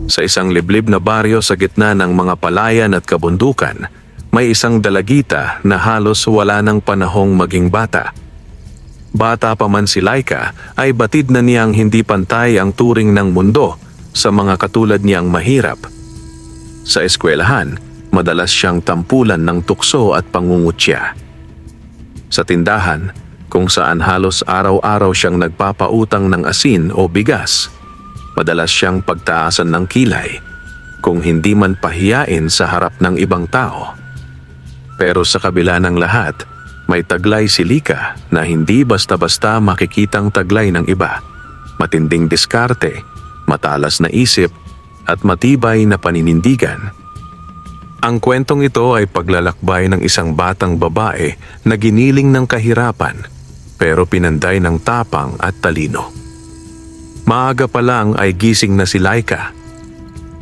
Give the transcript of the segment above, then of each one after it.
Sa isang liblib na baryo sa gitna ng mga palayan at kabundukan, may isang dalagita na halos wala ng panahong maging bata. Bata pa man si Laika ay batid na niyang hindi pantay ang turing ng mundo sa mga katulad niyang mahirap. Sa eskwelahan, madalas siyang tampulan ng tukso at pangungutya. Sa tindahan, kung saan halos araw-araw siyang nagpapautang ng asin o bigas, madalas siyang pagtaasan ng kilay, kung hindi man pahiyain sa harap ng ibang tao. Pero sa kabila ng lahat, may taglay si Lika na hindi basta-basta makikitang taglay ng iba. Matinding diskarte, matalas na isip, at matibay na paninindigan. Ang kwentong ito ay paglalakbay ng isang batang babae na giniling ng kahirapan, pero pinanday ng tapang at talino. Maaga pa lang ay gising na si Laika.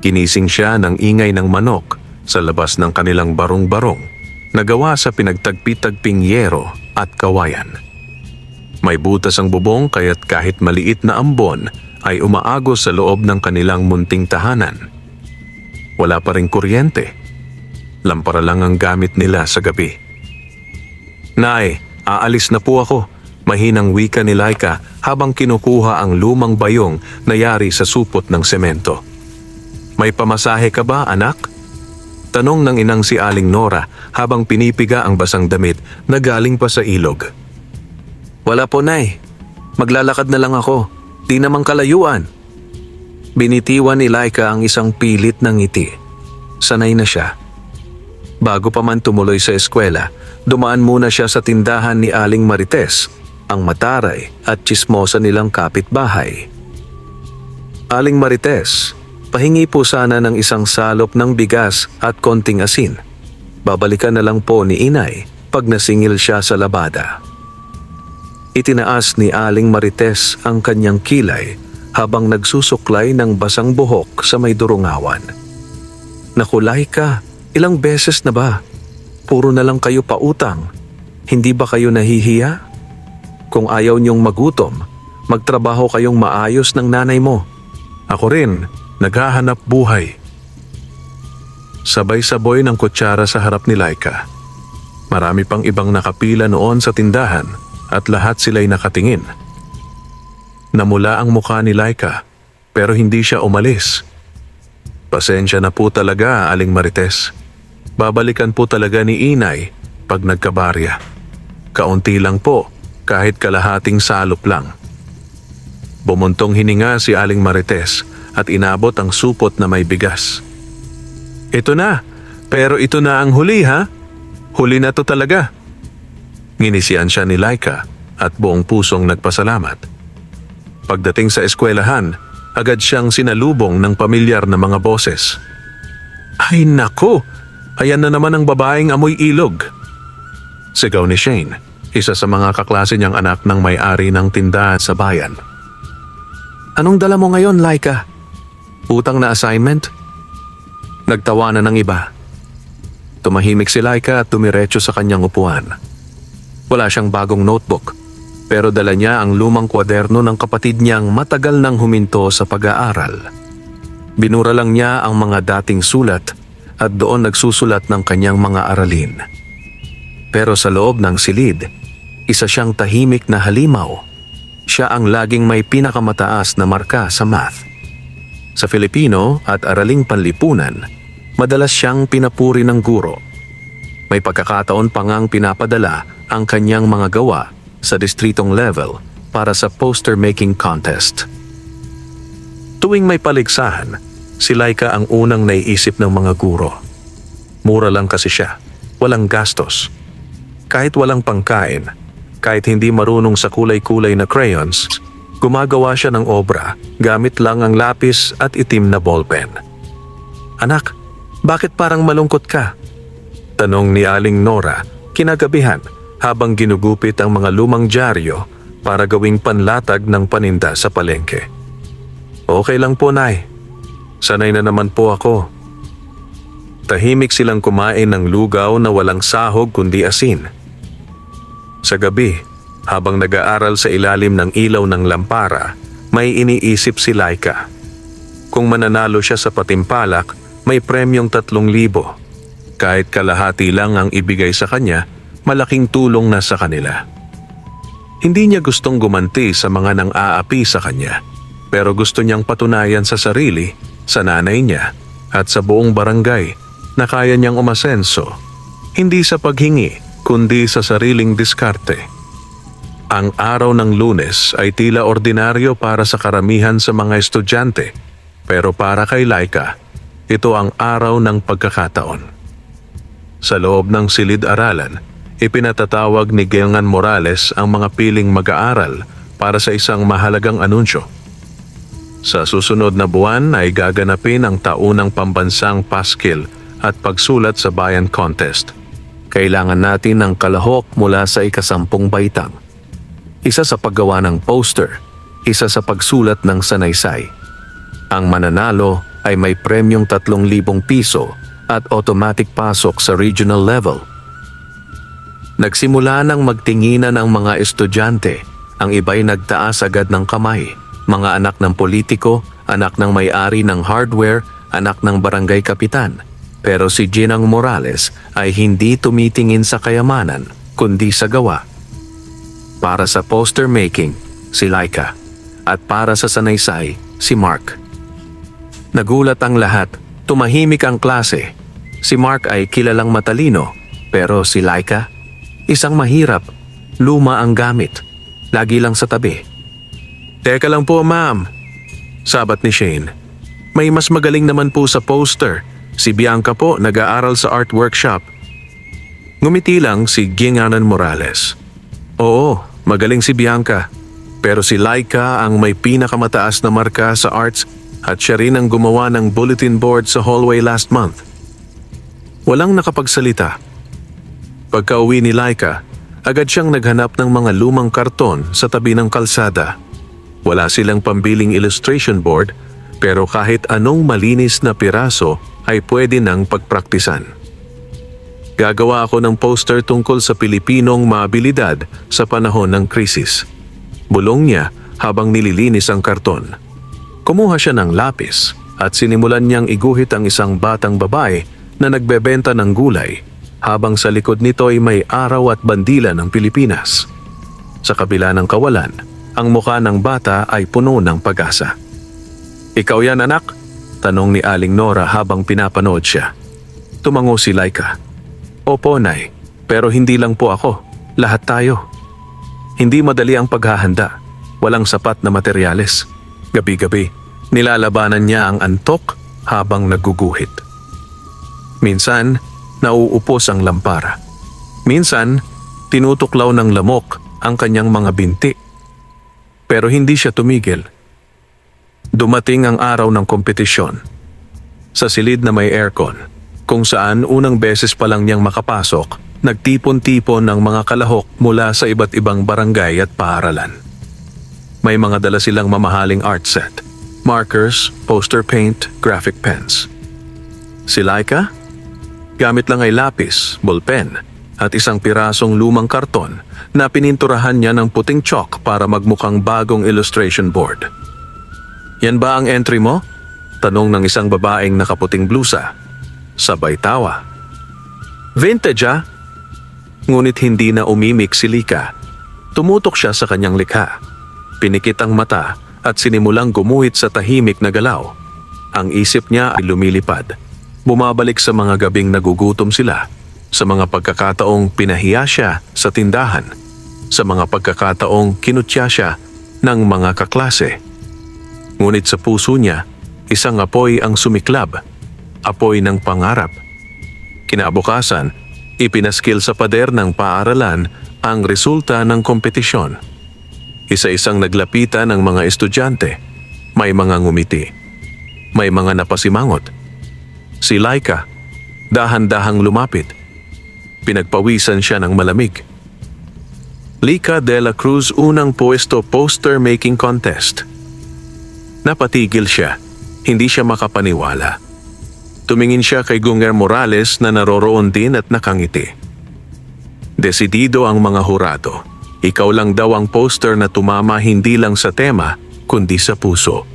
Ginising siya ng ingay ng manok sa labas ng kanilang barong-barong na gawa sa pinagtagpi-tagping yero at kawayan. May butas ang bubong kaya't kahit maliit na ambon ay umaagos sa loob ng kanilang munting tahanan. Wala pa ring kuryente. Lampara lang ang gamit nila sa gabi. "Nay, aalis na po ako," mahinang wika ni Laika habang kinukuha ang lumang bayong na yari sa supot ng semento. "May pamasahe ka ba, anak?" Tanong ng inang si Aling Nora habang pinipiga ang basang damit na galing pa sa ilog. "Wala po, Nay. Maglalakad na lang ako. Di namang kalayuan." Binitiwan ni Laika ang isang pilit ng ngiti. Sanay na siya. Bago pa man tumuloy sa eskwela, dumaan muna siya sa tindahan ni Aling Marites, ang mataray at tsismosa nilang kapitbahay. "Aling Marites, pahingi po sana ng isang salop ng bigas at konting asin. Babalikan na lang po ni Inay pag nasingil siya sa labada." Itinaas ni Aling Marites ang kanyang kilay habang nagsusuklay ng basang buhok sa may durungawan. "Naku Laika, ilang beses na ba? Puro na lang kayo pautang. Hindi ba kayo nahihiya? Kung ayaw niyong magutom, magtrabaho kayong maayos ng nanay mo. Ako rin, naghahanap buhay." Sabay-saboy ng kutsara sa harap ni Laika. Marami pang ibang nakapila noon sa tindahan at lahat sila'y nakatingin. Namula ang mukha ni Laika pero hindi siya umalis. "Pasensya na po talaga, Aling Marites. Babalikan po talaga ni Inay pag nagkabarya. Kaunti lang po, kahit kalahating salop lang." Bumuntong hininga si Aling Marites at inabot ang supot na may bigas. "Ito na, pero ito na ang huli ha? Huli na to talaga." Nginisian siya ni Laika at buong pusong nagpasalamat. Pagdating sa eskwelahan, agad siyang sinalubong ng pamilyar na mga boses. "Ay nako, ayan na naman ang babaeng amoy ilog." Sigaw ni Shane, isa sa mga kaklase niyang anak ng may-ari ng tindahan sa bayan. "Anong dala mo ngayon, Laika? Utang na assignment?" Nagtawanan ng iba. Tumahimik si Laika at tumiretso sa kanyang upuan. Wala siyang bagong notebook, pero dala niya ang lumang kwaderno ng kapatid niyang matagal nang huminto sa pag-aaral. Binura lang niya ang mga dating sulat at doon nagsusulat ng kanyang mga aralin. Pero sa loob ng silid, isa siyang tahimik na halimaw. Siya ang laging may pinakamataas na marka sa math. Sa Filipino at araling panlipunan, madalas siyang pinapuri ng guro. May pagkakataon pa ngang pinapadala ang kanyang mga gawa sa distritong level para sa poster-making contest. Tuwing may paligsahan, si Laika ang unang naiisip ng mga guro. Mura lang kasi siya, walang gastos. Kahit walang pangkain, kahit hindi marunong sa kulay-kulay na crayons, gumagawa siya ng obra gamit lang ang lapis at itim na ballpen. "Anak, bakit parang malungkot ka?" Tanong ni Aling Nora kinagabihan habang ginugupit ang mga lumang dyaryo para gawing panlatag ng paninda sa palengke. "Okay lang po, Nay. Sanay na naman po ako." Tahimik silang kumain ng lugaw na walang sahog kundi asin. Sa gabi, habang nag-aaral sa ilalim ng ilaw ng lampara, may iniisip si Laika. Kung mananalo siya sa patimpalak, may premyong 3,000. Kahit kalahati lang ang ibigay sa kanya, malaking tulong na sa kanila. Hindi niya gustong gumanti sa mga nang-aapi sa kanya, pero gusto niyang patunayan sa sarili, sa nanay niya, at sa buong barangay na kaya niyang umasenso, hindi sa paghingi, kundi sa sariling diskarte. Ang araw ng Lunes ay tila ordinaryo para sa karamihan sa mga estudyante, pero para kay Laika, ito ang araw ng pagkakataon. Sa loob ng silid-aralan, ipinatatawag ni Gengan Morales ang mga piling mag-aaral para sa isang mahalagang anunsyo. Sa susunod na buwan ay gaganapin ang taunang pambansang paskil at pagsulat sa Bayan Contest. Kailangan natin ng kalahok mula sa ika-10 baitang. Isa sa paggawa ng poster, isa sa pagsulat ng sanaysay. Ang mananalo ay may premyong 3,000 piso at automatic pasok sa regional level. Nagsimula nang magtinginan ang mga estudyante, ang iba'y nagtaas agad ng kamay, mga anak ng politiko, anak ng may-ari ng hardware, anak ng barangay kapitan. Pero si Ginang Morales ay hindi tumitingin sa kayamanan, kundi sa gawa. Para sa poster making, si Laika, at para sa sanaysay, si Mark. Nagulat ang lahat, tumahimik ang klase. Si Mark ay kilalang matalino, pero si Laika, isang mahirap, luma ang gamit, lagi lang sa tabi. "Teka lang po, ma'am," sabat ni Shane. "May mas magaling naman po sa poster. Si Bianca po nag-aaral sa art workshop." Ngumiti lang si Ginganan Morales. "Oo, magaling si Bianca. Pero si Laika ang may pinakamataas na marka sa arts at siya rin ang gumawa ng bulletin board sa hallway last month." Walang nakapagsalita. Pagka-uwi ni Laika, agad siyang naghanap ng mga lumang karton sa tabi ng kalsada. Wala silang pambiling illustration board, pero kahit anong malinis na piraso ay pwede nang pagpraktisan. "Gagawa ako ng poster tungkol sa Pilipinong maabilidad sa panahon ng krisis." Bulong niya habang nililinis ang karton. Kumuha siya ng lapis at sinimulan niyang iguhit ang isang batang babae na nagbebenta ng gulay, habang sa likod nito ay may araw at bandila ng Pilipinas. Sa kabila ng kawalan, ang mukha ng bata ay puno ng pag-asa. "Ikaw yan, anak?" tanong ni Aling Nora habang pinapanood siya. Tumango si Laika. "Opo, Nay. Pero hindi lang po ako. Lahat tayo." Hindi madali ang paghahanda. Walang sapat na materyales. Gabi-gabi, nilalabanan niya ang antok habang nagguguhit. Minsan, nauupos ang lampara. Minsan, tinutuklaw ng lamok ang kanyang mga binti. Pero hindi siya tumigil. Dumating ang araw ng kompetisyon. Sa silid na may aircon, kung saan unang beses pa lang niyang makapasok, nagtipon-tipon ang mga kalahok mula sa iba't ibang barangay at paaralan. May mga dala silang mamahaling art set, markers, poster paint, graphic pens. Si Laika, gamit lang ay lapis, ballpen, at isang pirasong lumang karton na pininturahan niya ng puting chalk para magmukhang bagong illustration board. "Yan ba ang entry mo?" tanong ng isang babaeng nakaputing blusa. Sabay tawa. "Vintage ah?" Ngunit hindi na umimik si Lika. Tumutok siya sa kanyang likha. Pinikit ang mata at sinimulang gumuhit sa tahimik na galaw. Ang isip niya ay lumilipad. Bumabalik sa mga gabing nagugutom sila, sa mga pagkakataong pinahiya siya sa tindahan, sa mga pagkakataong kinutya siya ng mga kaklase. Ngunit sa puso niya, isang apoy ang sumiklab, apoy ng pangarap. Kinabukasan, ipinaskil sa pader ng paaralan ang resulta ng kompetisyon. Isa-isang naglapitan ang mga estudyante. May mga ngumiti. May mga napasimangot. Si Laika, dahan-dahang lumapit. Pinagpawisan siya ng malamig. Lika de la Cruz unang puesto poster making contest. Napatigil siya. Hindi siya makapaniwala. Tumingin siya kay Gunger Morales na naroroon din at nakangiti. Desidido ang mga hurado. Ikaw lang daw ang poster na tumama hindi lang sa tema, kundi sa puso.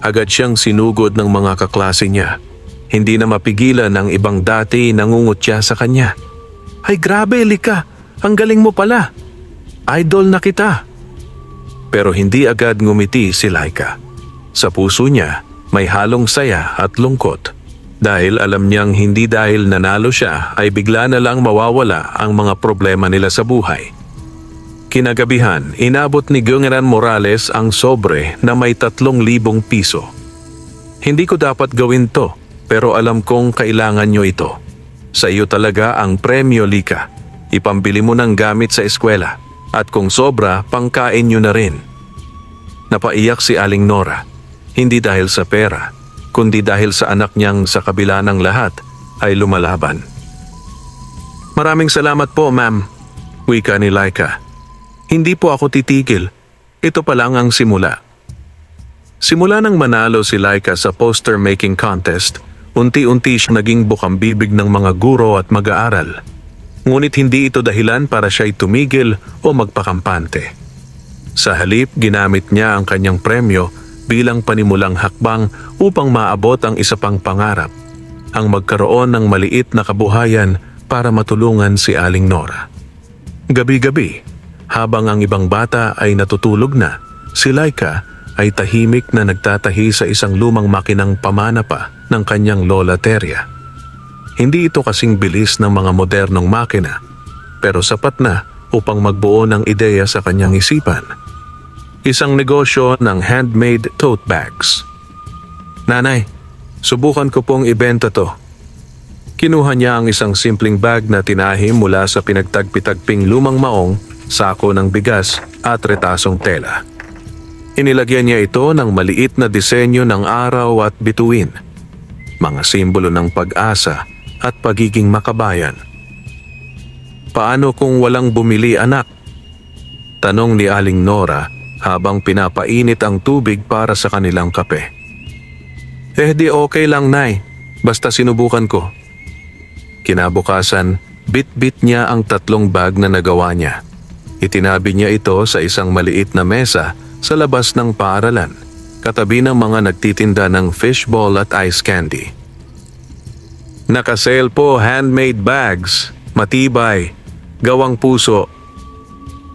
Agad siyang sinugod ng mga kaklase niya. Hindi na mapigilan ng ibang dati nangungutya sa kanya. Ay grabe, Lika! Ang galing mo pala! Idol na kita! Pero hindi agad ngumiti si Laika. Sa puso niya, may halong saya at lungkot. Dahil alam niyang hindi dahil nanalo siya ay bigla na lang mawawala ang mga problema nila sa buhay. Kinagabihan, inabot ni Gungaran Morales ang sobre na may 3,000 piso. Hindi ko dapat gawin to, pero alam kong kailangan nyo ito. Sa iyo talaga ang premyo, Lika. Ipambili mo ng gamit sa eskwela. At kung sobra, pangkain nyo na rin. Napaiyak si Aling Nora. Hindi dahil sa pera, kundi dahil sa anak niyang sa kabila ng lahat ay lumalaban. Maraming salamat po, ma'am. Wika ni Laika. Hindi po ako titigil. Ito pa lang ang simula. Simula nang manalo si Laika sa poster making contest, unti-unti siyang naging bukambibig ng mga guro at mag-aaral. Ngunit hindi ito dahilan para siya'y tumigil o magpakampante. Sa halip, ginamit niya ang kanyang premyo bilang panimulang hakbang upang maabot ang isa pang pangarap, ang magkaroon ng maliit na kabuhayan para matulungan si Aling Nora. Gabi-gabi, habang ang ibang bata ay natutulog na, si Laika ay tahimik na nagtatahi sa isang lumang makinang pamana pa ng kanyang lola Teria. Hindi ito kasing bilis ng mga modernong makina, pero sapat na upang magbuo ng ideya sa kanyang isipan. Isang negosyo ng handmade tote bags. Nanay, subukan ko pong ibenta to. Kinuha niya ang isang simpleng bag na tinahim mula sa pinagtagpi-tagping lumang maong, sako ng bigas at retasong tela. Inilagyan niya ito ng maliit na disenyo ng araw at bituin, mga simbolo ng pag-asa at pagiging makabayan. Paano kung walang bumili, anak? Tanong ni Aling Nora habang pinapainit ang tubig para sa kanilang kape. Di okay lang, Nay. Basta sinubukan ko. Kinabukasan, bit-bit niya ang 3 bag na nagawa niya. Itinabi niya ito sa isang maliit na mesa sa labas ng paaralan, katabi ng mga nagtitinda ng fishball at ice candy. Nakasale po, handmade bags, matibay, gawang puso.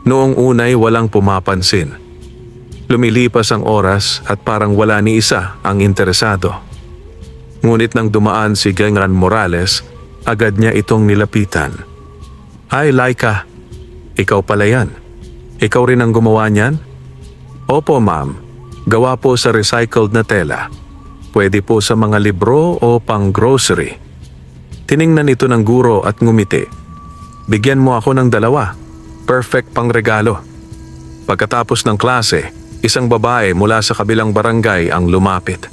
Noong unay walang pumapansin. Lumilipas ang oras at parang wala ni isa ang interesado. Ngunit nang dumaan si Gungaran Morales, agad niya itong nilapitan. Ay, Laika, ikaw pala yan. Ikaw rin ang gumawa niyan? Opo, ma'am. Gawa po sa recycled na tela. Pwede po sa mga libro o pang grocery. Tiningnan ito ng guro at ngumiti. Bigyan mo ako ng 2. Perfect pang regalo. Pagkatapos ng klase, isang babae mula sa kabilang barangay ang lumapit.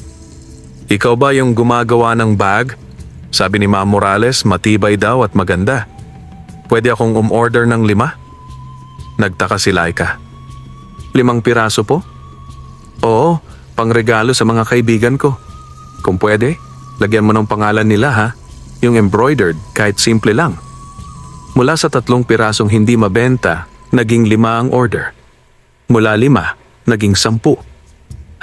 Ikaw ba yung gumagawa ng bag? Sabi ni Ma'am Morales, matibay daw at maganda. Pwede akong umorder ng 5? Nagtaka si Laika. 5 piraso po? Oo, pangregalo sa mga kaibigan ko. Kung pwede, lagyan mo ng pangalan nila ha. Yung embroidered, kahit simple lang. Mula sa 3 pirasong hindi mabenta, naging 5 ang order. Mula 5, naging 10.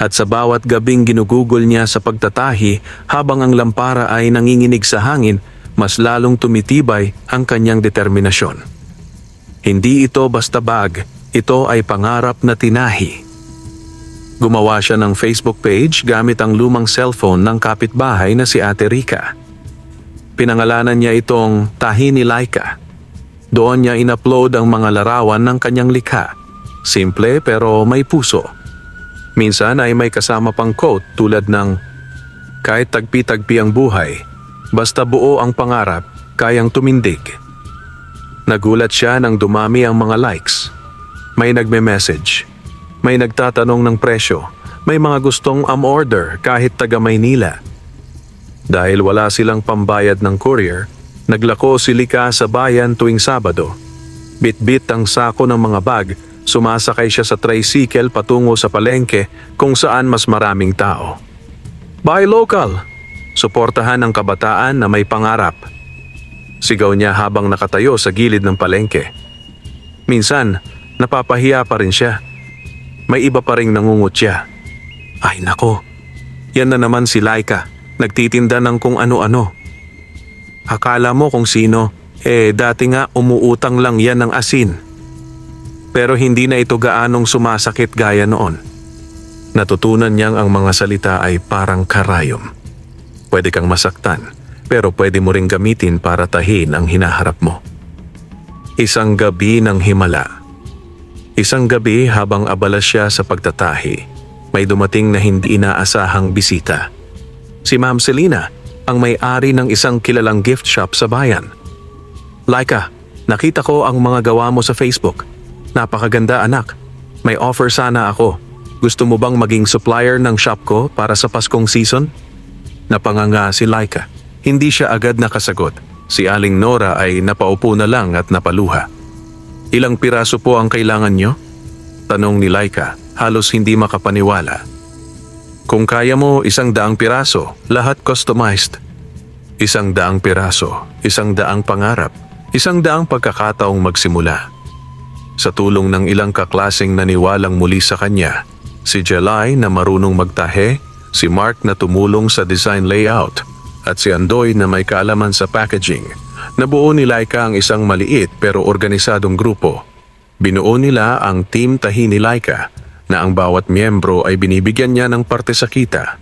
At sa bawat gabing ginugugol niya sa pagtatahi habang ang lampara ay nanginginig sa hangin, mas lalong tumitibay ang kanyang determinasyon. Hindi ito basta bag, ito ay pangarap na tinahi. Gumawa siya ng Facebook page gamit ang lumang cellphone ng kapitbahay na si Ate Rica. Pinangalanan niya itong Tahi ni Laika. Doon niya in-upload ang mga larawan ng kanyang likha. Simple pero may puso. Minsan ay may kasama pang quote tulad ng, kahit tagpi-tagpi ang buhay, basta buo ang pangarap, kayang tumindig. Nagulat siya nang dumami ang mga likes. May nagme-message. May nagtatanong ng presyo. May mga gustong umorder kahit taga Maynila. Dahil wala silang pambayad ng courier, naglako si Lika sa bayan tuwing Sabado. Bit-bit ang sako ng mga bag, sumasakay siya sa tricycle patungo sa palengke kung saan mas maraming tao. Buy local! Suportahan ang kabataan na may pangarap. Sigaw niya habang nakatayo sa gilid ng palengke. Minsan, napapahiya pa rin siya. May iba pa ring nangungutya. Ay nako, Yan na naman si Laika, nagtitinda ng kung ano-ano. Akala mo kung sino, dati nga umuutang lang yan ng asin. Pero hindi na ito gaanong sumasakit gaya noon. Natutunan niyang ang mga salita ay parang karayom. Pwede kang masaktan, pero pwede mo ring gamitin para tahin ang hinaharap mo. Isang gabi ng himala. Isang gabi habang abala siya sa pagtatahi, may dumating na hindi inaasahang bisita. Si Ma'am Selena, ang may-ari ng isang kilalang gift shop sa bayan. Laika, nakita ko ang mga gawa mo sa Facebook. Napakaganda anak. May offer sana ako. Gusto mo bang maging supplier ng shop ko para sa Paskong season? Napanganga si Laika. Hindi siya agad nakasagot. Si Aling Nora ay napaupo na lang at napaluha. Ilang piraso po ang kailangan nyo? Tanong ni Laika, halos hindi makapaniwala. Kung kaya mo 100 piraso, lahat customized. 100 piraso, 100 pangarap, 100 pagkakataong magsimula. Sa tulong ng ilang kaklaseng naniwalang muli sa kanya, si Jelay na marunong magtahe, si Mark na tumulong sa design layout, at si Andoy na may kaalaman sa packaging, nabuo ni Laika ang isang maliit pero organisadong grupo. Binuo nila ang Team Tahi ni Laika na ang bawat miyembro ay binibigyan niya ng parte sa kita.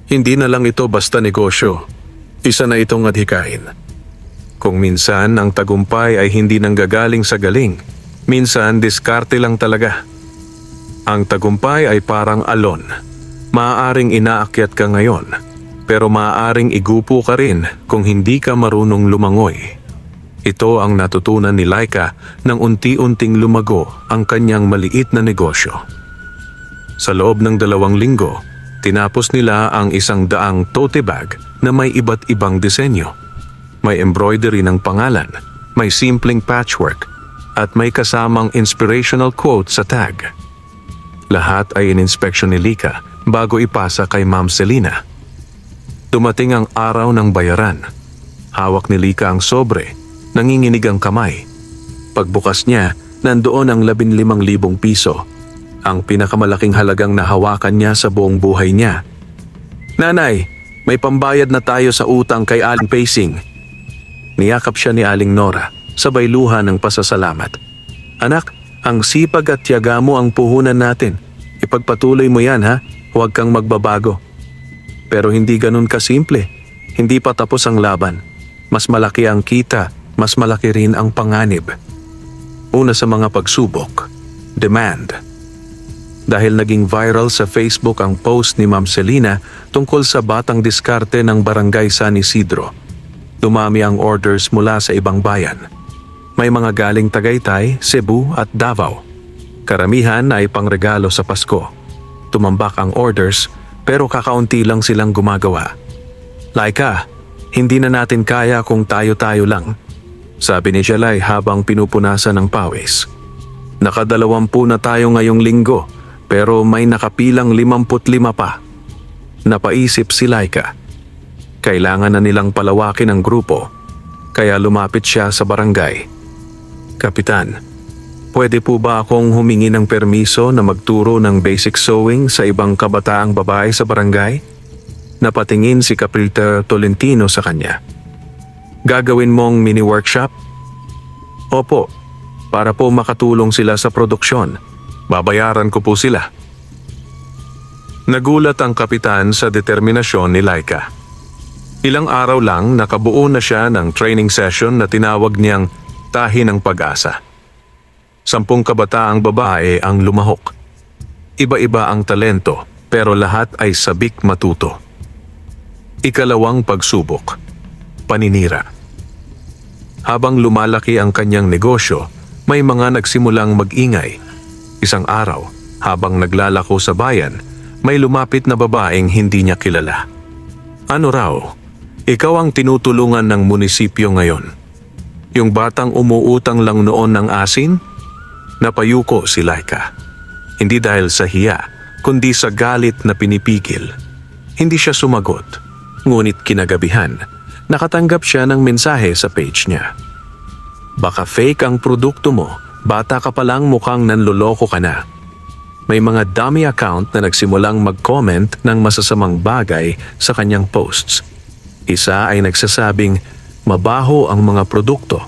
Hindi na lang ito basta negosyo, isa na itong adhikain. Kung minsan ang tagumpay ay hindi nanggagaling sa galing, minsan diskarte lang talaga. Ang tagumpay ay parang alon. Maaaring inaakyat ka ngayon, pero maaaring igupo ka rin kung hindi ka marunong lumangoy. Ito ang natutunan ni Laika nang unti-unting lumago ang kanyang maliit na negosyo. Sa loob ng 2 linggo, tinapos nila ang 100 tote bag na may iba't ibang disenyo. May embroidery ng pangalan, may simpleng patchwork, at may kasamang inspirational quote sa tag. Lahat ay ininspeksyon ni Lika bago ipasa kay Ma'am Selena. Dumating ang araw ng bayaran. Hawak ni Lika ang sobre, nanginginig ang kamay. Pagbukas niya, nandoon ang 15,000 piso, ang pinakamalaking halagang nahawakan niya sa buong buhay niya. Nanay, may pambayad na tayo sa utang kay Aling Pacing. Niyakap siya ni Aling Nora, sabay luha ng pasasalamat. Anak, ang sipag at tiyaga mo ang puhunan natin. Ipagpatuloy mo yan ha, huwag kang magbabago. Pero hindi ganun kasimple. Hindi pa tapos ang laban. Mas malaki ang kita, mas malaki rin ang panganib. Una sa mga pagsubok, demand. Dahil naging viral sa Facebook ang post ni Ma'am Selena tungkol sa batang diskarte ng barangay San Isidro, dumami ang orders mula sa ibang bayan. May mga galing Tagaytay, Cebu at Davao. Karamihan ay pangregalo sa Pasko. Tumambak ang orders pero kakaunti lang silang gumagawa. Laika, hindi na natin kaya kung tayo-tayo lang, sabi ni Jelay habang pinupunasan ng pawis. Naka-20 na tayo ngayong linggo pero may nakapilang 55 pa. Napaisip si Laika. Kailangan na nilang palawakin ang grupo kaya lumapit siya sa barangay. Kapitan, pwede po ba akong humingi ng permiso na magturo ng basic sewing sa ibang kabataang babae sa barangay? Napatingin si Kapilter Tolentino sa kanya. Gagawin mong mini-workshop? Opo, para po makatulong sila sa produksyon. Babayaran ko po sila. Nagulat ang kapitan sa determinasyon ni Laika. Ilang araw lang nakabuo na siya ng training session na tinawag niyang Tahi ng Pag-asa. 10 kabataang babae ang lumahok. Iba-iba ang talento pero lahat ay sabik matuto. Ikalawang pagsubok, paninira. Habang lumalaki ang kanyang negosyo, may mga nagsimulang mag-ingay. Isang araw, habang naglalako sa bayan, may lumapit na babaeng hindi niya kilala. Ano raw? Ikaw ang tinutulungan ng munisipyo ngayon. Yung batang umuutang lang noon ng asin? Napayuko si Laika. Hindi dahil sa hiya, kundi sa galit na pinipigil. Hindi siya sumagot, ngunit kinagabihan, nakatanggap siya ng mensahe sa page niya. Baka fake ang produkto mo, bata ka palang mukhang nanloloko ka na. May mga dummy account na nagsimulang mag-comment ng masasamang bagay sa kanyang posts. Isa ay nagsasabing mabaho ang mga produkto.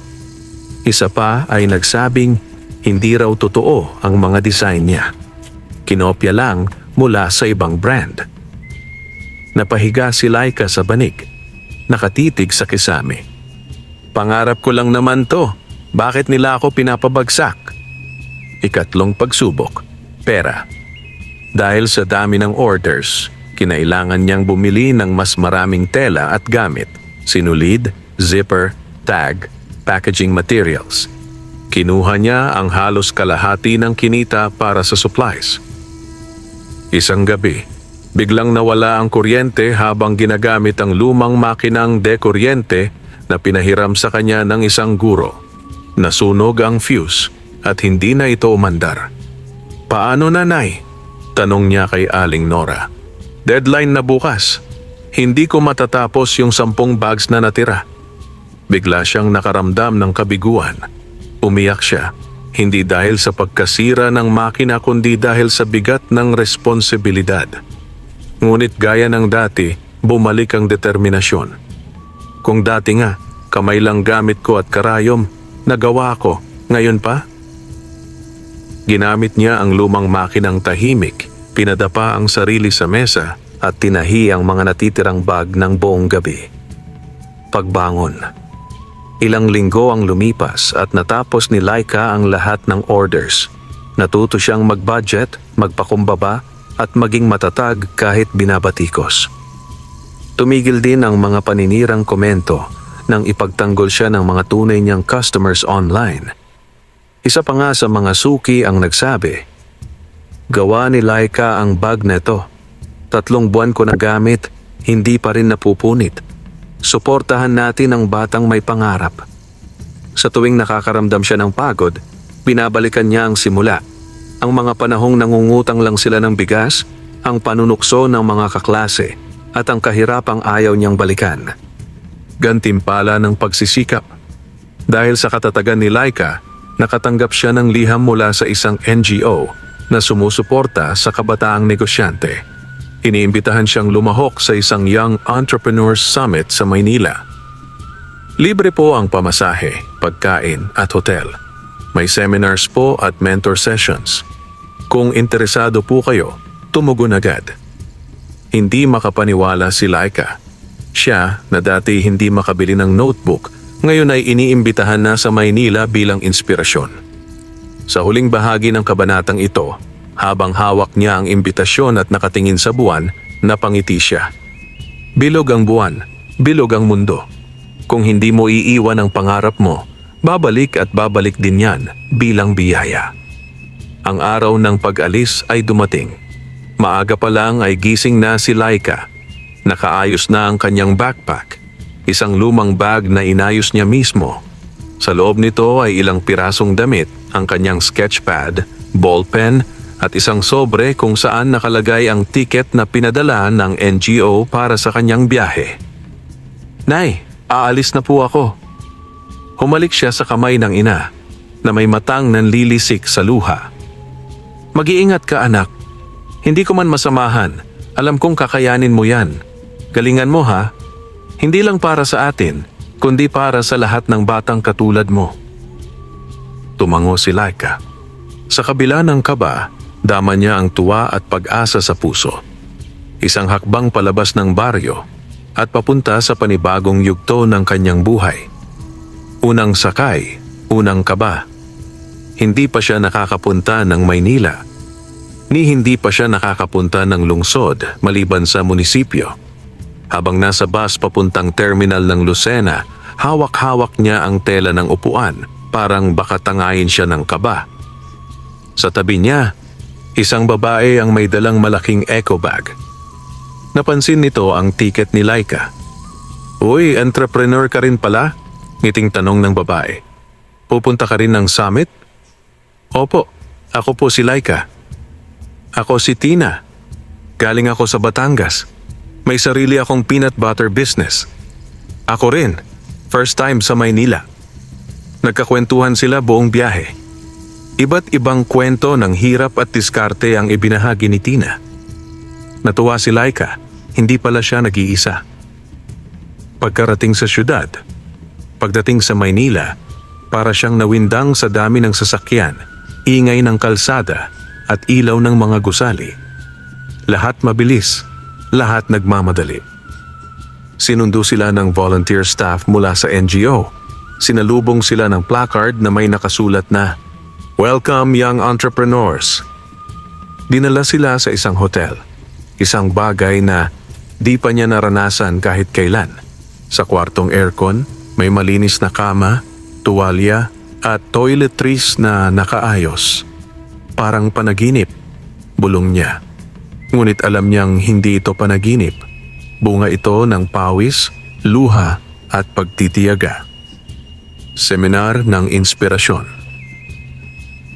Isa pa ay nagsabing hindi raw totoo ang mga design niya. Kinopya lang mula sa ibang brand. Napahiga si Laika sa banig. Nakatitig sa kisame. Pangarap ko lang naman to. Bakit nila ako pinapabagsak? Ikatlong pagsubok. Pera. Dahil sa dami ng orders, kinailangan niyang bumili ng mas maraming tela at gamit, sinulid, zipper, tag, packaging materials. Kinuha niya ang halos kalahati ng kinita para sa supplies. Isang gabi, biglang nawala ang kuryente habang ginagamit ang lumang makinang dekuryente na pinahiram sa kanya ng isang guro. Nasunog ang fuse at hindi na ito umandar. Paano, nanay? Tanong niya kay Aling Nora. Deadline na bukas. Hindi ko matatapos yung 10 bags na natira. Bigla siyang nakaramdam ng kabiguan. Umiyak siya, hindi dahil sa pagkasira ng makina kundi dahil sa bigat ng responsibilidad. Ngunit gaya ng dati, bumalik ang determinasyon. Kung dati nga, kamay lang gamit ko at karayom, nagawa ko, ngayon pa? Ginamit niya ang lumang makinang tahimik, pinadapa ang sarili sa mesa at tinahi ang mga natitirang bag ng buong gabi. Pagbangon. Ilang linggo ang lumipas at natapos ni Laika ang lahat ng orders. Natuto siyang mag-budget, magpakumbaba at maging matatag kahit binabatikos. Tumigil din ang mga paninirang komento nang ipagtanggol siya ng mga tunay niyang customers online. Isa pa nga sa mga suki ang nagsabi, gawa ni Laika ang bag neto. 3 buwan ko na gamit, hindi pa rin napupunit. Suportahan natin ang batang may pangarap. Sa tuwing nakakaramdam siya ng pagod, binabalikan niya ang simula. Ang mga panahong nangungutang lang sila ng bigas, ang panunukso ng mga kaklase, at ang kahirapang ayaw niyang balikan. Gantimpala ng pagsisikap. Dahil sa katatagan ni Laika, nakatanggap siya ng liham mula sa isang NGO na sumusuporta sa kabataang negosyante. Iniimbitahan siyang lumahok sa isang Young Entrepreneurs Summit sa Maynila. Libre po ang pamasahe, pagkain at hotel. May seminars po at mentor sessions. Kung interesado po kayo, tumugon agad. Hindi makapaniwala si Laika. Siya na dati hindi makabili ng notebook, ngayon ay iniimbitahan na sa Maynila bilang inspirasyon. Sa huling bahagi ng kabanatang ito, habang hawak niya ang imbitasyon at nakatingin sa buwan, napangiti siya. Bilog ang buwan, bilog ang mundo. Kung hindi mo iiwan ang pangarap mo, babalik at babalik din yan bilang biyaya. Ang araw ng pag-alis ay dumating. Maaga pa lang ay gising na si Laika. Nakaayos na ang kanyang backpack. Isang lumang bag na inayos niya mismo. Sa loob nito ay ilang pirasong damit, ang kanyang sketchpad, ballpen at isang sobre kung saan nakalagay ang tiket na pinadala ng NGO para sa kanyang biyahe. Nay, aalis na po ako. Humalik siya sa kamay ng ina na may matang nanlilisik sa luha. Mag-iingat ka, anak. Hindi ko man masamahan. Alam kong kakayanin mo yan. Galingan mo, ha? Hindi lang para sa atin, kundi para sa lahat ng batang katulad mo. Tumango si Laika. Sa kabila ng kaba, dama niya ang tuwa at pag-asa sa puso. Isang hakbang palabas ng baryo at papunta sa panibagong yugto ng kanyang buhay. Unang sakay, unang kaba. Hindi pa siya nakakapunta ng Maynila, ni hindi pa siya nakakapunta ng lungsod maliban sa munisipyo. Habang nasa bus papuntang terminal ng Lucena, hawak-hawak niya ang tela ng upuan, parang baka tangayin siya ng kaba. Sa tabi niya, isang babae ang may dalang malaking eco bag. Napansin nito ang tiket ni Laika. Uy, entrepreneur ka rin pala? Ngiting tanong ng babae. Pupunta ka rin ng summit? Opo, ako po si Laika. Ako si Tina. Galing ako sa Batangas. May sarili akong peanut butter business. Ako rin, first time sa Maynila. Nagkakwentuhan sila buong biyahe. Iba't ibang kwento ng hirap at diskarte ang ibinahagi ni Tina. Natuwa si Laika, hindi pala siya nag-iisa. Pagkarating sa syudad, pagdating sa Maynila, para siyang nawindang sa dami ng sasakyan, ingay ng kalsada at ilaw ng mga gusali. Lahat mabilis, lahat nagmamadali. Sinundo sila ng volunteer staff mula sa NGO. Sinalubong sila ng placard na may nakasulat na, "Welcome young entrepreneurs." Dinala sila sa isang hotel, isang bagay na di pa niya naranasan kahit kailan. Sa kwartong aircon, may malinis na kama, tuwalya at toiletries na nakaayos. Parang panaginip, bulong niya. Ngunit alam niyang hindi ito panaginip. Bunga ito ng pawis, luha at pagtitiyaga. Seminar ng inspirasyon.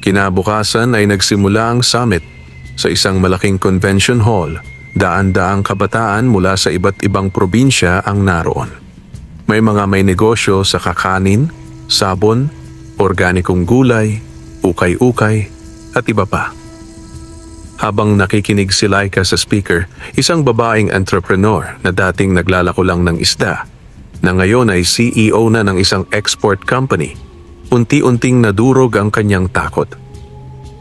Kinabukasan ay nagsimula ang summit sa isang malaking convention hall. Daan-daang kabataan mula sa iba't ibang probinsya ang naroon. May mga may negosyo sa kakanin, sabon, organikong gulay, ukay-ukay at iba pa. Habang nakikinig si Laika sa speaker, isang babaeng entrepreneur na dating naglalako lang ng isda, na ngayon ay CEO na ng isang export company, unti-unting nadurog ang kanyang takot.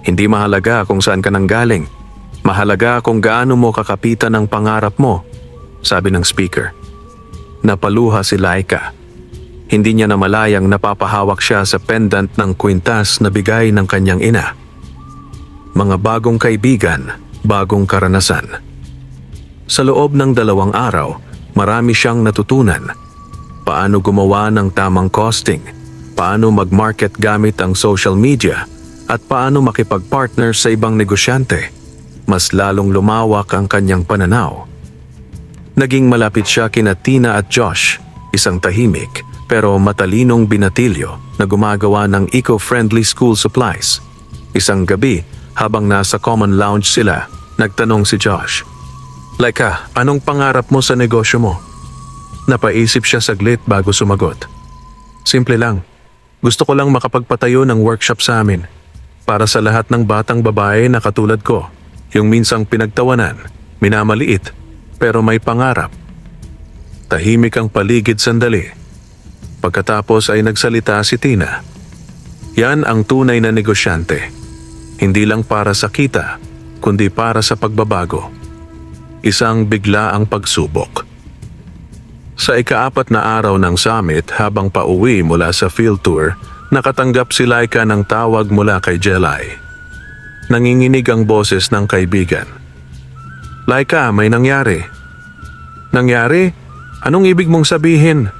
Hindi mahalaga kung saan ka nanggaling, mahalaga kung gaano mo kakapitan ang pangarap mo, sabi ng speaker. Napaluha si Laika. Hindi niya namalayang napapahawak siya sa pendant ng kwintas na bigay ng kanyang ina. Mga bagong kaibigan, bagong karanasan. Sa loob ng 2 araw, marami siyang natutunan. Paano gumawa ng tamang costing, paano mag-market gamit ang social media, at paano makipag-partner sa ibang negosyante. Mas lalong lumawak ang kanyang pananaw. Naging malapit siya kina Tina at Josh, isang tahimik pero matalinong binatilyo na gumagawa ng eco-friendly school supplies. Isang gabi, habang nasa common lounge sila, nagtanong si Josh, "Laika, anong pangarap mo sa negosyo mo?" Napaisip siya saglit bago sumagot. "Simple lang. Gusto ko lang makapagpatayo ng workshop sa amin para sa lahat ng batang babae na katulad ko, yung minsang pinagtawanan, minamaliit, pero may pangarap." Tahimik ang paligid sandali. Pagkatapos ay nagsalita si Tina. Yan ang tunay na negosyante. Hindi lang para sa kita, kundi para sa pagbabago. Isang biglaang pagsubok. Sa ika-4 na araw ng summit, habang pauwi mula sa field tour, nakatanggap si Laika ng tawag mula kay Jelay. Nanginginig ang boses ng kaibigan. "Laika, may nangyari." "Nangyari? Anong ibig mong sabihin?"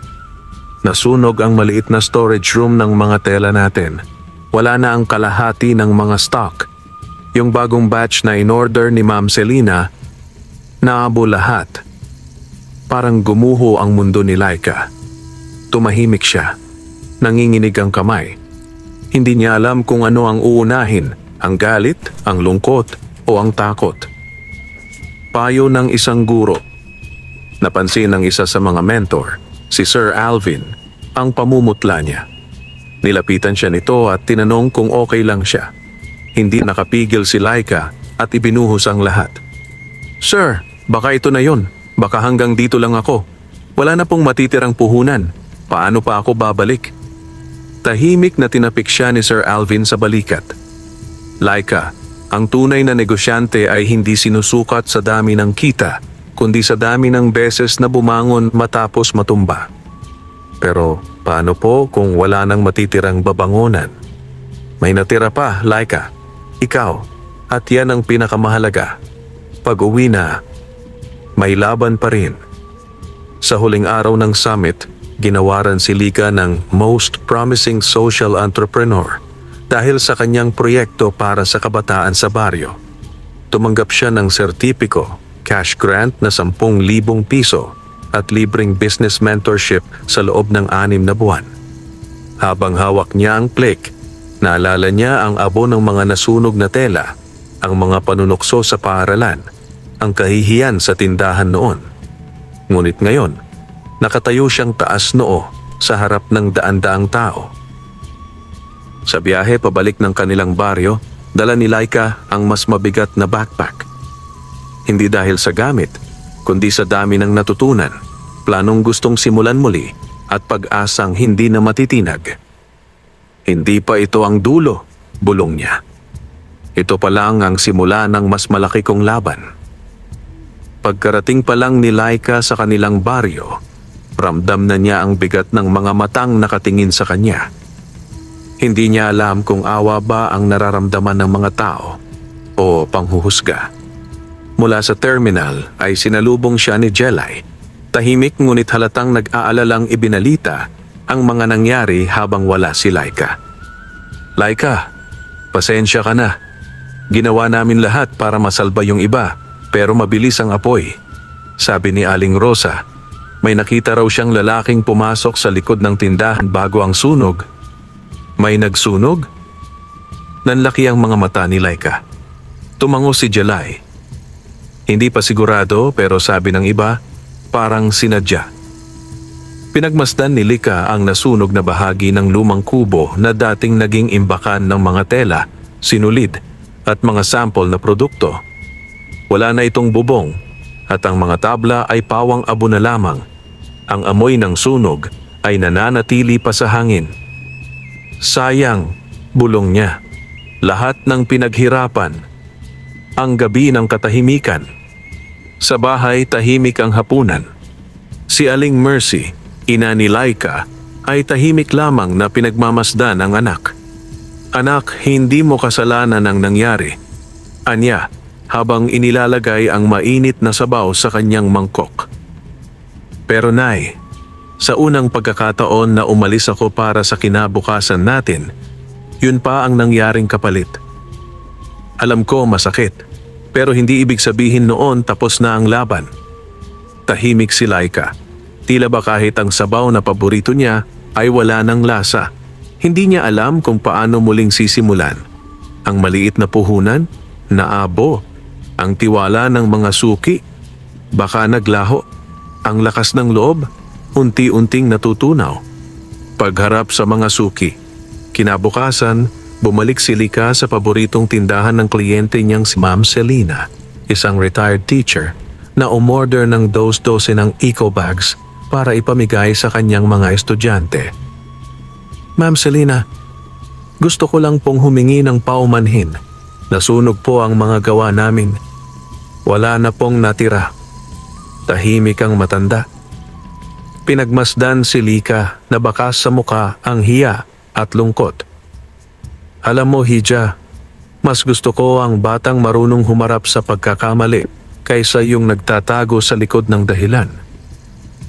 Nasunog ang maliit na storage room ng mga tela natin. Wala na ang kalahati ng mga stock. Yung bagong batch na in-order ni Ma'am Selena, naabo lahat. Parang gumuho ang mundo ni Laika. Tumahimik siya. Nanginginig ang kamay. Hindi niya alam kung ano ang uunahin, ang galit, ang lungkot, o ang takot. Payo ng isang guro. Napansin ng isa sa mga mentor, si Sir Alvin, ang pamumutla niya. Nilapitan siya nito at tinanong kung okay lang siya. Hindi nakapigil si Laika at ibinuhos ang lahat. "Sir, baka ito na yon. Baka hanggang dito lang ako. Wala na pong matitirang puhunan. Paano pa ako babalik?" Tahimik na tinapik siya ni Sir Alvin sa balikat. "Laika, ang tunay na negosyante ay hindi sinusukat sa dami ng kita, kundi sa dami ng beses na bumangon matapos matumba. Pero paano po kung wala nang matitirang babangonan? May natira pa, Laika. Ikaw, at yan ang pinakamahalaga. Pag-uwi na, may laban pa rin." Sa huling araw ng summit, ginawaran si Lika ng Most Promising Social Entrepreneur dahil sa kanyang proyekto para sa kabataan sa baryo. Tumanggap siya ng sertipiko, cash grant na 10,000 piso at libreng business mentorship sa loob ng 6 na buwan. Habang hawak niya ang plek, naalala niya ang abo ng mga nasunog na tela, ang mga panunukso sa paaralan, ang kahihiyan sa tindahan noon. Ngunit ngayon, nakatayo siyang taas noo sa harap ng daan-daang tao. Sa biyahe pabalik ng kanilang baryo, dala ni Laika ang mas mabigat na backpack. Hindi dahil sa gamit, kundi sa dami ng natutunan, planong gustong simulan muli at pag-asang hindi na matitinag. Hindi pa ito ang dulo, bulong niya. Ito pa lang ang simula ng mas malaki kong laban. Pagkarating pa lang ni Laika sa kanilang baryo, ramdam na niya ang bigat ng mga matang nakatingin sa kanya. Hindi niya alam kung awa ba ang nararamdaman ng mga tao o panghuhusga. Mula sa terminal ay sinalubong siya ni Jelay. Tahimik ngunit halatang nag-aalalang ibinalita ang mga nangyari habang wala si Laika. Laika, pasensya ka na. Ginawa namin lahat para masalba yung iba pero mabilis ang apoy. Sabi ni Aling Rosa, may nakita raw siyang lalaking pumasok sa likod ng tindahan bago ang sunog. May nagsunog? Nanlaki ang mga mata ni Laika. Tumango si Jelay. Hindi pa sigurado pero sabi ng iba, parang sinadya. Pinagmasdan ni Lika ang nasunog na bahagi ng lumang kubo na dating naging imbakan ng mga tela, sinulid at mga sample na produkto. Wala na itong bubong at ang mga tabla ay pawang abo na lamang. Ang amoy ng sunog ay nananatili pa sa hangin. Sayang, bulong niya. Lahat ng pinaghirapan. Ang gabi ng katahimikan. Sa bahay tahimik ang hapunan. Si Aling Mercy, ina ni Laika, ay tahimik lamang na pinagmamasdan ang anak. Anak, hindi mo kasalanan ang nangyari. Anya, habang inilalagay ang mainit na sabaw sa kanyang mangkok. Pero Nay, sa unang pagkakataon na umalis ako para sa kinabukasan natin, yun pa ang nangyaring kapalit. Alam ko masakit, pero hindi ibig sabihin noon tapos na ang laban. Tahimik si Laika. Tila ba kahit ang sabaw na paborito niya ay wala ng lasa. Hindi niya alam kung paano muling sisimulan. Ang maliit na puhunan, naabo. Ang tiwala ng mga suki, baka naglaho. Ang lakas ng loob, unti-unting natutunaw. Pagharap sa mga suki. Kinabukasan, bumalik si Lika sa paboritong tindahan ng kliyente niyang si Ma'am Selina, isang retired teacher, na umorder ng dos-dose ng eco bags para ipamigay sa kanyang mga estudyante. Ma'am Selina, gusto ko lang pong humingi ng paumanhin. Nasunog po ang mga gawa namin. Wala na pong natira. Tahimik ang matanda. Pinagmasdan si Lika na bakas sa muka ang hiya at lungkot. Alam mo, Hija, mas gusto ko ang batang marunong humarap sa pagkakamali kaysa yung nagtatago sa likod ng dahilan.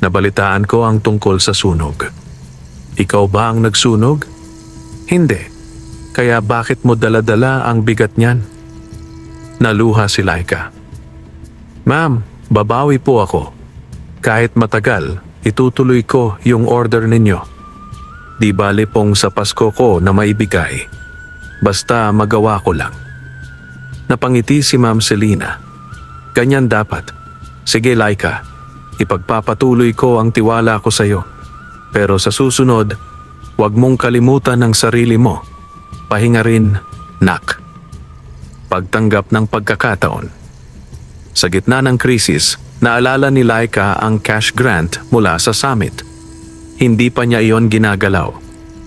Nabalitaan ko ang tungkol sa sunog. Ikaw ba ang nagsunog? Hindi. Kaya bakit mo dala-dala ang bigat niyan? Naluha si Laika. Ma'am, babawi po ako. Kahit matagal, itutuloy ko yung order ninyo. Di bali pong sa Pasko ko na maibigay. Basta magawa ko lang. Napangiti si Ma'am Selina. Ganyan dapat. Sige Laika, ipagpapatuloy ko ang tiwala ko sa iyo. Pero sa susunod, huwag mong kalimutan ang sarili mo. Pahinga rin, nak. Pagtanggap ng pagkakataon. Sa gitna ng krisis, naalala ni Laika ang cash grant mula sa summit. Hindi pa niya iyon ginagalaw.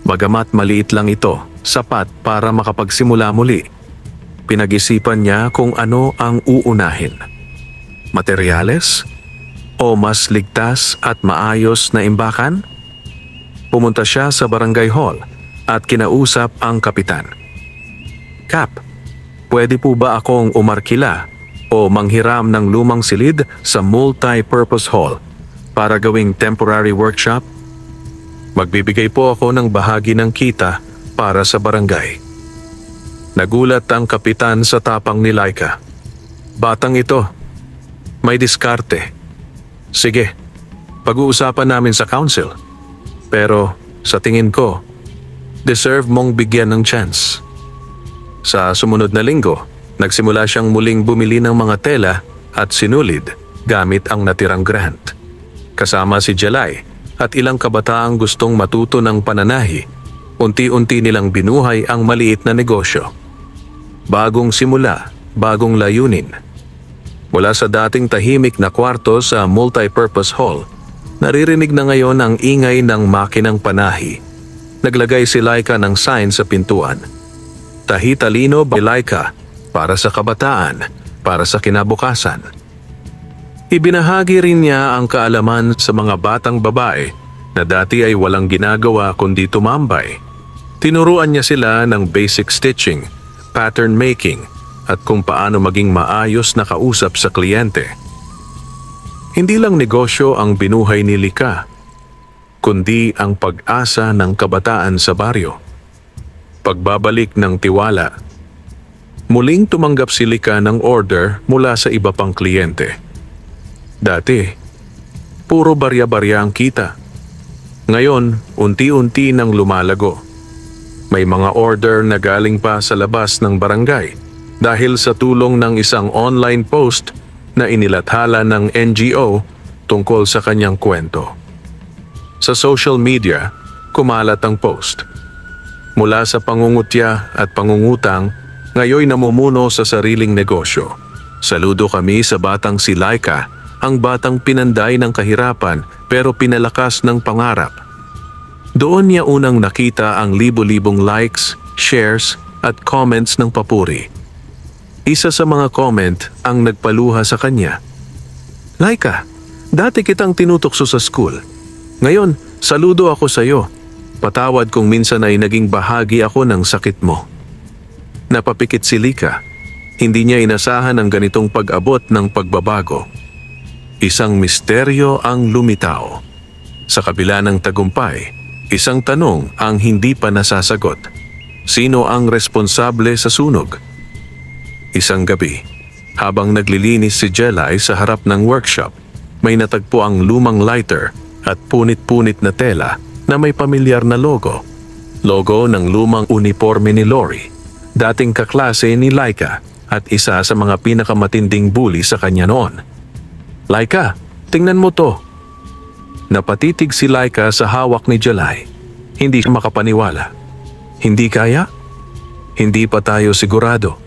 Bagamat maliit lang ito, sapat para makapagsimula muli. Pinag-isipan niya kung ano ang uunahin. Materyales? O mas ligtas at maayos na imbakan? Pumunta siya sa barangay hall at kinausap ang kapitan. Kap, pwede po ba akong umarkila o manghiram ng lumang silid sa multi-purpose hall para gawing temporary workshop? Magbibigay po ako ng bahagi ng kita para sa barangay. Nagulat ang kapitan sa tapang ni Laika. Batang ito, may diskarte. Sige, pag-uusapan namin sa council. Pero sa tingin ko, deserve mong bigyan ng chance. Sa sumunod na linggo, nagsimula siyang muling bumili ng mga tela at sinulid gamit ang natirang grant. Kasama si Jelay at ilang kabataang gustong matuto ng pananahi. Unti-unti nilang binuhay ang maliit na negosyo. Bagong simula, bagong layunin. Mula sa dating tahimik na kwarto sa multipurpose hall, naririnig na ngayon ang ingay ng makinang panahi. Naglagay si Laika ng sign sa pintuan. Tahi-talino by Laika, para sa kabataan, para sa kinabukasan. Ibinahagi rin niya ang kaalaman sa mga batang babae na dati ay walang ginagawa kundi tumambay. Tinuruan niya sila ng basic stitching, pattern making, at kung paano maging maayos na kausap sa kliyente. Hindi lang negosyo ang binuhay ni Lika, kundi ang pag-asa ng kabataan sa baryo. Pagbabalik ng tiwala. Muling tumanggap si Lika ng order mula sa iba pang kliyente. Dati, puro barya-barya ang kita. Ngayon, unti-unti nang lumalago. May mga order na galing pa sa labas ng barangay dahil sa tulong ng isang online post na inilathala ng NGO tungkol sa kanyang kwento. Sa social media, kumalat ang post. Mula sa pangungutya at pangungutang, ngayon namumuno sa sariling negosyo. Saludo kami sa batang si Laika, ang batang pinanday ng kahirapan pero pinalakas ng pangarap. Doon niya unang nakita ang libo-libong likes, shares at comments ng papuri. Isa sa mga comment ang nagpaluha sa kanya. Laika, dati kitang tinutokso sa school. Ngayon, saludo ako sa iyo. Patawad kung minsan ay naging bahagi ako ng sakit mo. Napapikit si Lika. Hindi niya inasahan ang ganitong pag-abot ng pagbabago. Isang misteryo ang lumitaw. Sa kabila ng tagumpay, isang tanong ang hindi pa nasasagot. Sino ang responsable sa sunog? Isang gabi, habang naglilinis si Jelay sa harap ng workshop, may natagpo ang lumang lighter at punit-punit na tela na may pamilyar na logo. Logo ng lumang uniforme ni Lori, dating kaklase ni Laika at isa sa mga pinakamatinding bully sa kanya noon. Laika, tingnan mo to. Napatitig si Laika sa hawak ni Jelay. Hindi siya makapaniwala. Hindi kaya? Hindi pa tayo sigurado.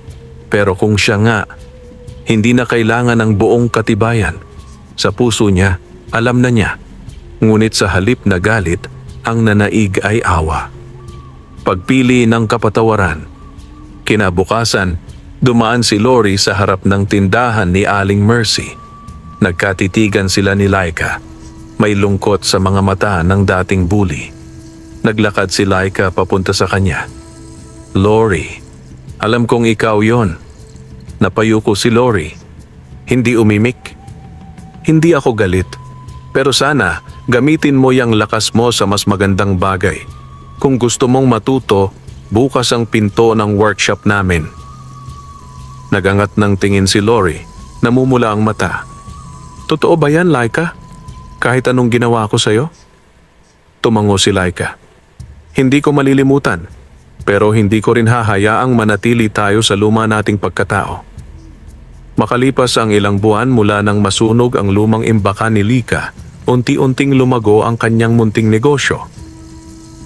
Pero kung siya nga, hindi na kailangan ng buong katibayan. Sa puso niya, alam na niya. Ngunit sa halip na galit, ang nanaig ay awa. Pagpili ng kapatawaran. Kinabukasan, dumaan si Lori sa harap ng tindahan ni Aling Mercy. Nagkatitigan sila ni Laika. May lungkot sa mga mata ng dating bully. Naglakad si Laika papunta sa kanya. Lori, alam kong ikaw yon. Napayuko si Lori. Hindi umimik. Hindi ako galit. Pero sana, gamitin mo yung lakas mo sa mas magandang bagay. Kung gusto mong matuto, bukas ang pinto ng workshop namin. Nagangat ng tingin si Lori. Namumula ang mata. Totoo ba yan, Laika? Kahit anong ginawa ko sa'yo? Tumango si Laika. Hindi ko malilimutan, pero hindi ko rin hahayaang manatili tayo sa luma nating pagkatao. Makalipas ang ilang buwan mula nang masunog ang lumang imbakan ni Lika, unti-unting lumago ang kanyang munting negosyo.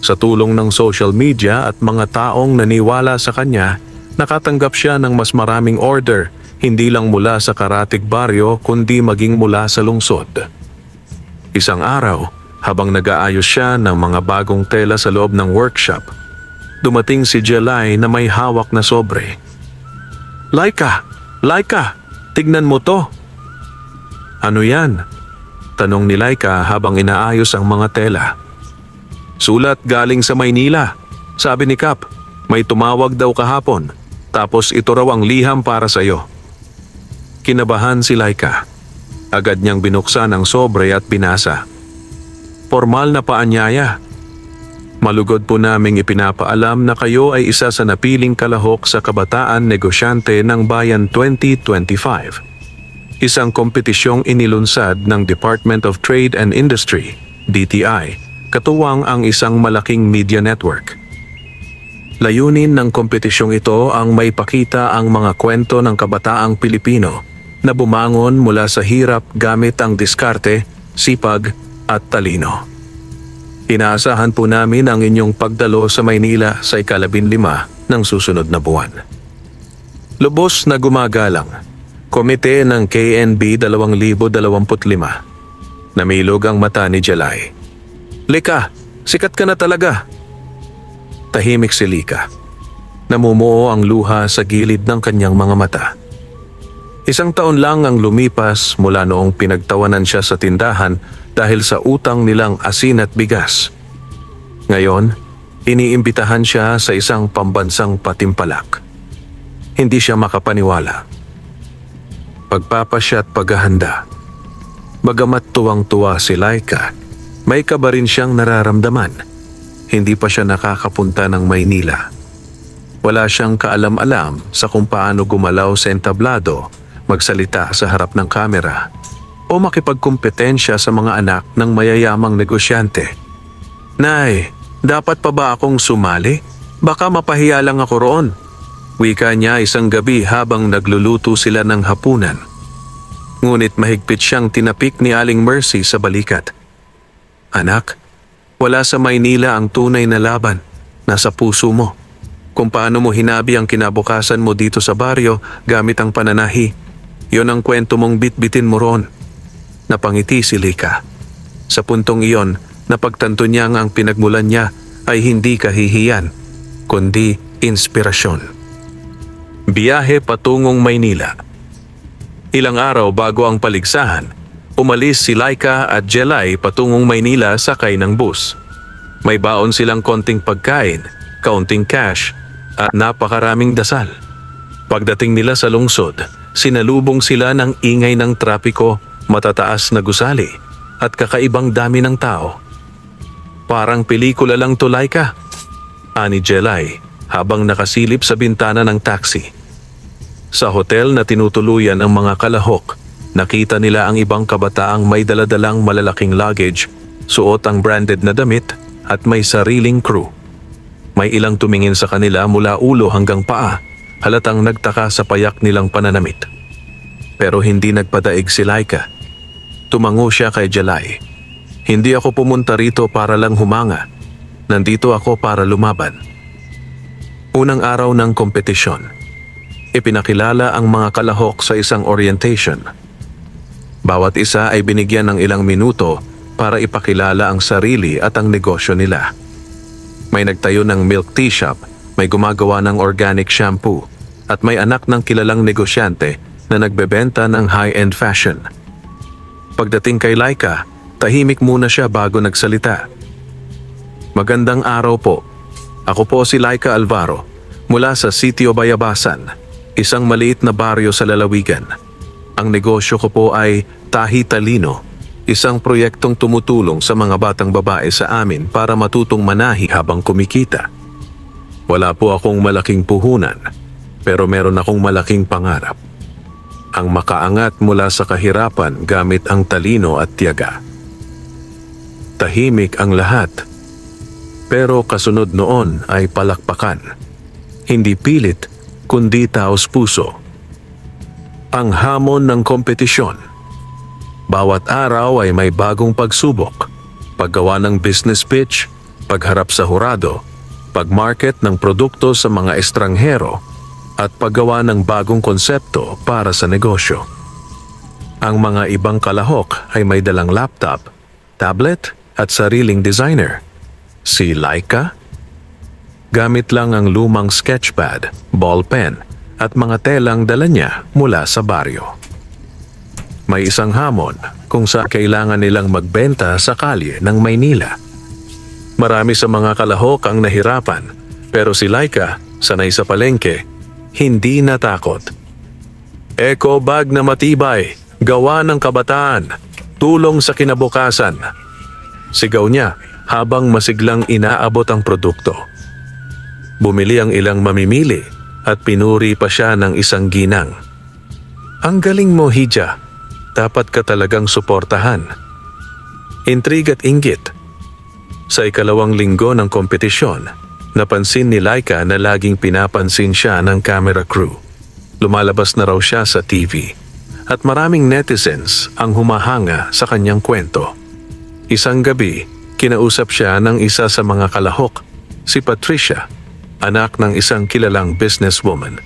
Sa tulong ng social media at mga taong naniwala sa kanya, nakatanggap siya ng mas maraming order, hindi lang mula sa karatig baryo kundi maging mula sa lungsod. Isang araw, habang nag-aayos siya ng mga bagong tela sa loob ng workshop, dumating si Jelay na may hawak na sobre. Laika! Laika! Tignan mo to! Ano yan? Tanong ni Laika habang inaayos ang mga tela. Sulat galing sa Maynila. Sabi ni Kap, may tumawag daw kahapon, tapos ito raw ang liham para sa'yo. Kinabahan si Laika. Agad niyang binuksan ang sobre at binasa. Formal na paanyaya. Malugod po naming ipinapaalam na kayo ay isa sa napiling kalahok sa Kabataan Negosyante ng Bayan 2025. Isang kompetisyong inilunsad ng Department of Trade and Industry, DTI, katuwang ang isang malaking media network. Layunin ng kompetisyong ito ang maipakita ang mga kwento ng kabataang Pilipino na bumangon mula sa hirap gamit ang diskarte, sipag at talino. Inaasahan po namin ang inyong pagdalo sa Maynila sa ika-15 ng susunod na buwan. Lubos na gumagalang, Komite ng KNB 2025. Namilog ang mata ni Jelay. Lika, sikat ka na talaga. Tahimik si Lika. Namumuo ang luha sa gilid ng kanyang mga mata. 1 taon lang ang lumipas mula noong pinagtawanan siya sa tindahan dahil sa utang nilang asin at bigas. Ngayon, iniimbitahan siya sa isang pambansang patimpalak. Hindi siya makapaniwala. Pagpapasya at paghahanda. Bagamat tuwang-tuwa si Laika, may kaba rin siyang nararamdaman. Hindi pa siya nakakapunta ng Maynila. Wala siyang kaalam-alam sa kung paano gumalaw sa entablado, magsalita sa harap ng kamera, o makipagkumpetensya sa mga anak ng mayayamang negosyante. Nay, dapat pa ba akong sumali? Baka mapahiya lang ako roon. Wika niya isang gabi habang nagluluto sila ng hapunan. Ngunit mahigpit siyang tinapik ni Aling Mercy sa balikat. Anak, wala sa Maynila ang tunay na laban. Nasa puso mo. Kung paano mo hinabi ang kinabukasan mo dito sa baryo gamit ang pananahi, yon ang kwento mong bitbitin mo roon. Napangiti si Lika. Sa puntong iyon, napagtanto niya ang pinagmulan niya ay hindi kahihiyan, kundi inspirasyon. Biyahe patungong Maynila. Ilang araw bago ang paligsahan, umalis si Laika at Jelay patungong Maynila sakay ng bus. May baon silang konting pagkain, kaunting cash, at napakaraming dasal. Pagdating nila sa lungsod, sinalubong sila ng ingay ng trapiko, matataas na gusali, at kakaibang dami ng tao. Parang pelikula lang to, Laika, ani Jelay habang nakasilip sa bintana ng taxi. Sa hotel na tinutuluyan ang mga kalahok, nakita nila ang ibang kabataang may daladalang malalaking luggage, suot ang branded na damit at may sariling crew. May ilang tumingin sa kanila mula ulo hanggang paa, halatang nagtaka sa payak nilang pananamit. Pero hindi nagpadaig si Laika. Tumango siya kay Jelay. Hindi ako pumunta rito para lang humanga. Nandito ako para lumaban. Unang araw ng kompetisyon. Ipinakilala ang mga kalahok sa isang orientation. Bawat isa ay binigyan ng ilang minuto para ipakilala ang sarili at ang negosyo nila. May nagtayo ng milk tea shop, may gumagawa ng organic shampoo, at may anak ng kilalang negosyante na nagbebenta ng high-end fashion. Pagdating kay Laika, tahimik muna siya bago nagsalita. Magandang araw po. Ako po si Laika Alvaro, mula sa Sitio Bayabasan, isang maliit na baryo sa lalawigan. Ang negosyo ko po ay Tahi Talino, isang proyektong tumutulong sa mga batang babae sa amin para matutong manahi habang kumikita. Wala po akong malaking puhunan, pero meron akong malaking pangarap. Ang makaangat mula sa kahirapan gamit ang talino at tiyaga. Tahimik ang lahat, pero kasunod noon ay palakpakan. Hindi pilit, kundi taos puso. Ang hamon ng kompetisyon. Bawat araw ay may bagong pagsubok. Paggawa ng business pitch, pagharap sa hurado, pagmarket ng produkto sa mga estranghero, at paggawa ng bagong konsepto para sa negosyo. Ang mga ibang kalahok ay may dalang laptop, tablet, at sariling designer. Si Laika, gamit lang ang lumang sketchpad, ballpen, at mga telang dala niya mula sa baryo. May isang hamon kung saan kailangan nilang magbenta sa kalye ng Maynila. Marami sa mga kalahok ang nahirapan, pero si Laika, sanay sa palengke, hindi natakot. Eco bag na matibay, gawa ng kabataan, tulong sa kinabukasan. Sigaw niya habang masiglang inaabot ang produkto. Bumili ang ilang mamimili at pinuri pa siya ng isang ginang. Ang galing mo, Hija. Dapat ka talagang suportahan. Intrigue at inggit. Sa ikalawang linggo ng kompetisyon, napansin ni Laika na laging pinapansin siya ng camera crew. Lumalabas na raw siya sa TV. At maraming netizens ang humahanga sa kanyang kwento. Isang gabi, Kinausap siya ng isa sa mga kalahok, si Patricia, anak ng isang kilalang businesswoman.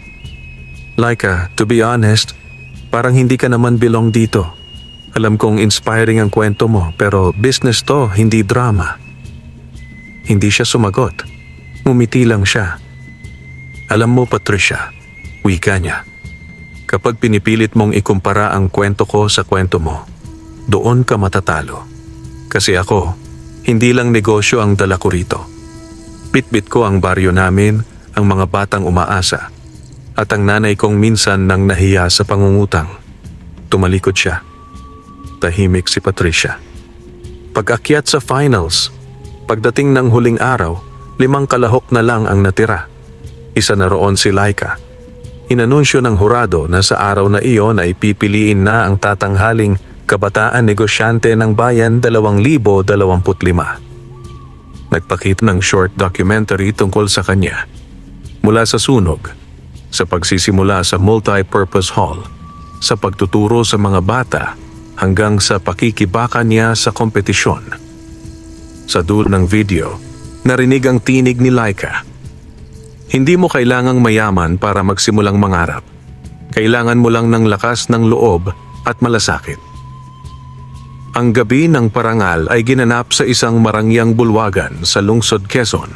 Laika, to be honest, parang hindi ka naman belong dito. Alam kong inspiring ang kwento mo, pero business to, hindi drama. Hindi siya sumagot. Ngumiti lang siya. Alam mo, Patricia, wika niya. Kapag pinipilit mong ikumpara ang kwento ko sa kwento mo, doon ka matatalo. Kasi ako, hindi lang negosyo ang dala ko rito. Bitbit ko ang baryo namin, ang mga batang umaasa, at ang nanay kong minsan nang nahiya sa pangungutang. Tumalikod siya. Tahimik si Patricia. Pag-akyat sa finals, pagdating ng huling araw, 5 kalahok na lang ang natira. Isa na roon si Laika. Inanunsyo ng hurado na sa araw na iyon ay pipiliin na ang tatanghaling kabataan negosyante ng bayan 2025. Nagpakita ng short documentary tungkol sa kanya. Mula sa sunog, sa pagsisimula sa multi-purpose hall, sa pagtuturo sa mga bata, hanggang sa pakikibaka niya sa kompetisyon. Sa dulo ng video, narinig ang tinig ni Laika. Hindi mo kailangang mayaman para magsimulang mangarap. Kailangan mo lang ng lakas ng loob at malasakit. Ang gabi ng parangal ay ginanap sa isang marangyang bulwagan sa lungsod Quezon.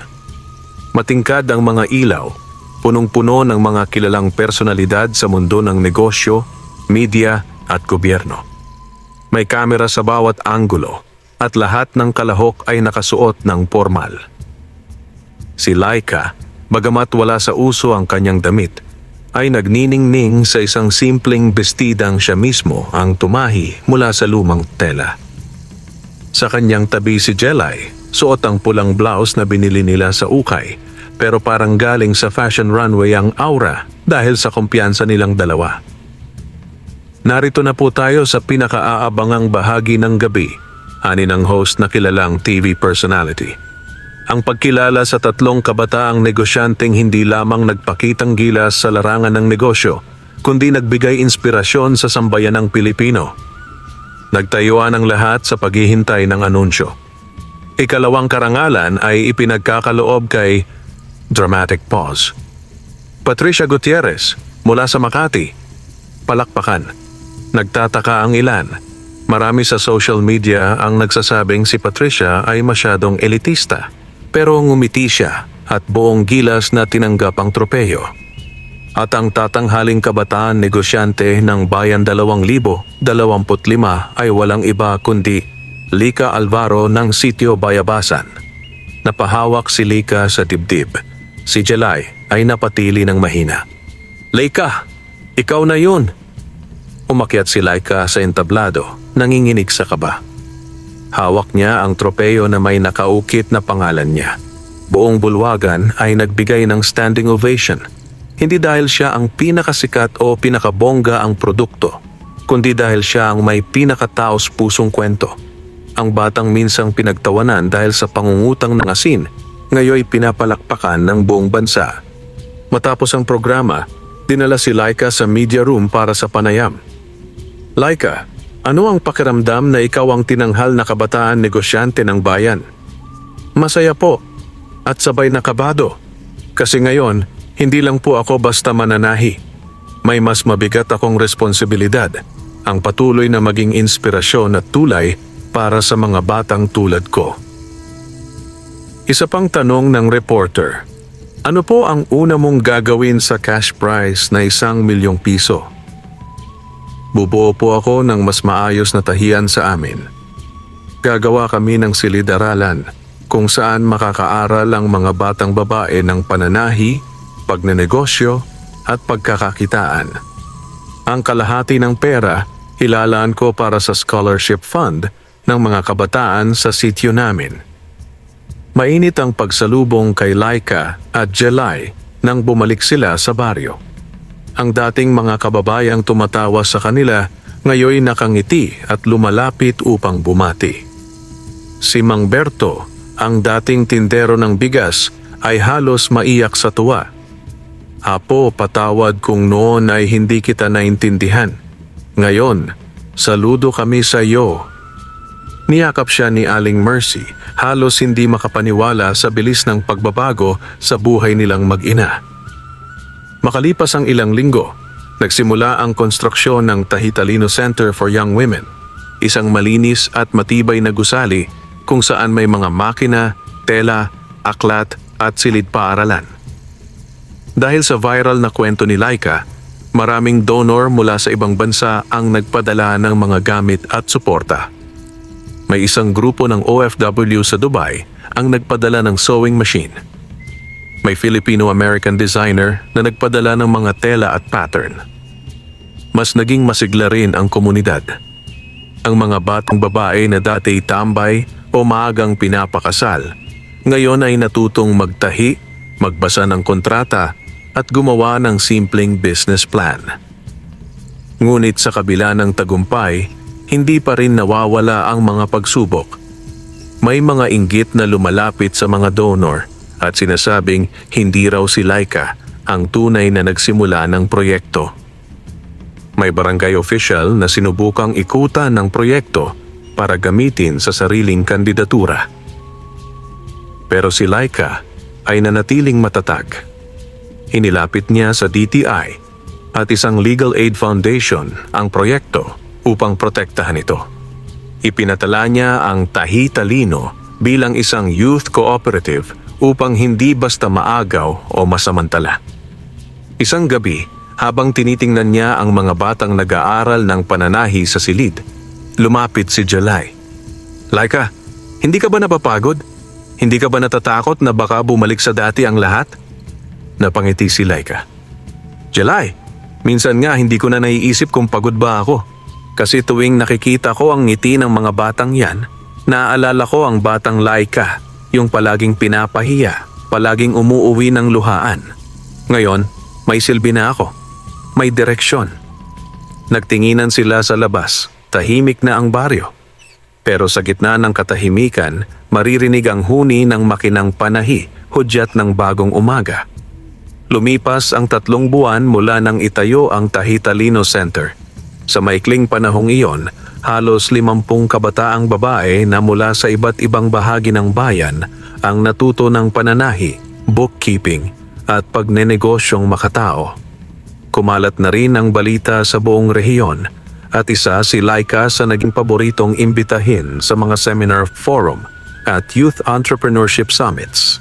Matingkad ang mga ilaw, punong-puno ng mga kilalang personalidad sa mundo ng negosyo, media at gobyerno. May kamera sa bawat anggulo at lahat ng kalahok ay nakasuot ng formal. Si Laika, bagamat wala sa uso ang kanyang damit, ay nagniningning sa isang simpleng bestidang siya mismo ang tumahi mula sa lumang tela. Sa kanyang tabi si Jelay, suot ang pulang blouse na binili nila sa ukay, pero parang galing sa fashion runway ang aura dahil sa kumpiyansa nilang dalawa. Narito na po tayo sa pinakaaabangang bahagi ng gabi, ani ng host na kilalang TV personality. Ang pagkilala sa 3 kabataang negosyanteng hindi lamang nagpakitang gilas sa larangan ng negosyo, kundi nagbigay inspirasyon sa sambayanang Pilipino. Nagtayuan ang lahat sa paghihintay ng anunsyo. Ikalawang karangalan ay ipinagkakaloob kay dramatic pause. Patricia Gutierrez, mula sa Makati. Palakpakan. Nagtataka ang ilan. Marami sa social media ang nagsasabing si Patricia ay masyadong elitista. Pero ngumiti siya at buong gilas na tinanggap ang tropeyo. At ang tatanghaling kabataan negosyante ng Bayan 2025 ay walang iba kundi Lika Alvaro ng Sitio Bayabasan. Napahawak si Lika sa dibdib. Si Jelay ay napatili ng mahina. "Lika, ikaw na yun!" Umakyat si Laika sa entablado, nanginginig sa kaba. Hawak niya ang tropeyo na may nakaukit na pangalan niya. Buong bulwagan ay nagbigay ng standing ovation. Hindi dahil siya ang pinakasikat o pinakabongga ang produkto, kundi dahil siya ang may pinakataos pusong kwento. Ang batang minsang pinagtawanan dahil sa pangungutang ng asin, ngayoy pinapalakpakan ng buong bansa. Matapos ang programa, dinala si Laika sa media room para sa panayam. "Laika, ano ang pakiramdam na ikaw ang tinanghal na kabataan negosyante ng bayan?" "Masaya po at sabay na kabado. Kasi ngayon, hindi lang po ako basta mananahi. May mas mabigat akong responsibilidad, ang patuloy na maging inspirasyon at tulay para sa mga batang tulad ko." Isa pang tanong ng reporter, "Ano po ang una mong gagawin sa cash prize na 1,000,000 piso?" "Bubuo po ako ng mas maayos na tahian sa amin. Gagawa kami ng silid-aralan kung saan makakaaral ang mga batang babae ng pananahi, pagnenegosyo at pagkakakitaan. Ang kalahati ng pera, ilalaan ko para sa scholarship fund ng mga kabataan sa sityo namin." Mainit ang pagsalubong kay Laika at Jelay nang bumalik sila sa baryo. Ang dating mga kababayang tumatawa sa kanila, ngayoy nakangiti at lumalapit upang bumati. Si Mang Berto, ang dating tindero ng bigas, ay halos maiyak sa tuwa. "Apo, patawad kung noon ay hindi kita naintindihan. Ngayon, saludo kami sa iyo." Niyakap siya ni Aling Mercy, halos hindi makapaniwala sa bilis ng pagbabago sa buhay nilang mag-ina. Makalipas ang ilang linggo, nagsimula ang konstruksyon ng Tahitalino Center for Young Women, isang malinis at matibay na gusali kung saan may mga makina, tela, aklat at silid paaralan. Dahil sa viral na kwento ni Laika, maraming donor mula sa ibang bansa ang nagpadala ng mga gamit at suporta. May isang grupo ng OFW sa Dubai ang nagpadala ng sewing machine. May Filipino-American designer na nagpadala ng mga tela at pattern. Mas naging masigla rin ang komunidad. Ang mga batang babae na dati tambay o maagang pinapakasal, ngayon ay natutong magtahi, magbasa ng kontrata at gumawa ng simpleng business plan. Ngunit sa kabila ng tagumpay, hindi pa rin nawawala ang mga pagsubok. May mga inggit na lumalapit sa mga donor at sinasabing hindi raw si Laika ang tunay na nagsimula ng proyekto. May barangay official na sinubukang ikutan ng proyekto para gamitin sa sariling kandidatura. Pero si Laika ay nanatiling matatag. Inilapit niya sa DTI at isang legal aid foundation ang proyekto upang protektahan ito. Ipinatala niya ang Tahitalino bilang isang youth cooperative upang hindi basta maagaw o masamantala. Isang gabi, habang tinitingnan niya ang mga batang nag-aaral ng pananahi sa silid, lumapit si Jelay. Laika, hindi ka ba napapagod? Hindi ka ba natatakot na baka bumalik sa dati ang lahat? Napangiti si Laika. Jelay, minsan nga hindi ko na naiisip kung pagod ba ako. Kasi tuwing nakikita ko ang ngiti ng mga batang yan, naaalala ko ang batang Laika, yung palaging pinapahiya, palaging umuuwi ng luhaan. Ngayon, may silbi na ako. May direksyon. Nagtinginan sila sa labas, tahimik na ang baryo. Pero sa gitna ng katahimikan, maririnig ang huni ng makinang panahi, hudyat ng bagong umaga. Lumipas ang 3 buwan mula nang itayo ang Tahitalino Center. Sa maikling panahong iyon, halos 50 kabataang babae na mula sa iba't ibang bahagi ng bayan ang natuto ng pananahi, bookkeeping at pagnenegosyong makatao. Kumalat na rin ang balita sa buong rehiyon at isa si Laika sa naging paboritong imbitahin sa mga seminar forum at youth entrepreneurship summits.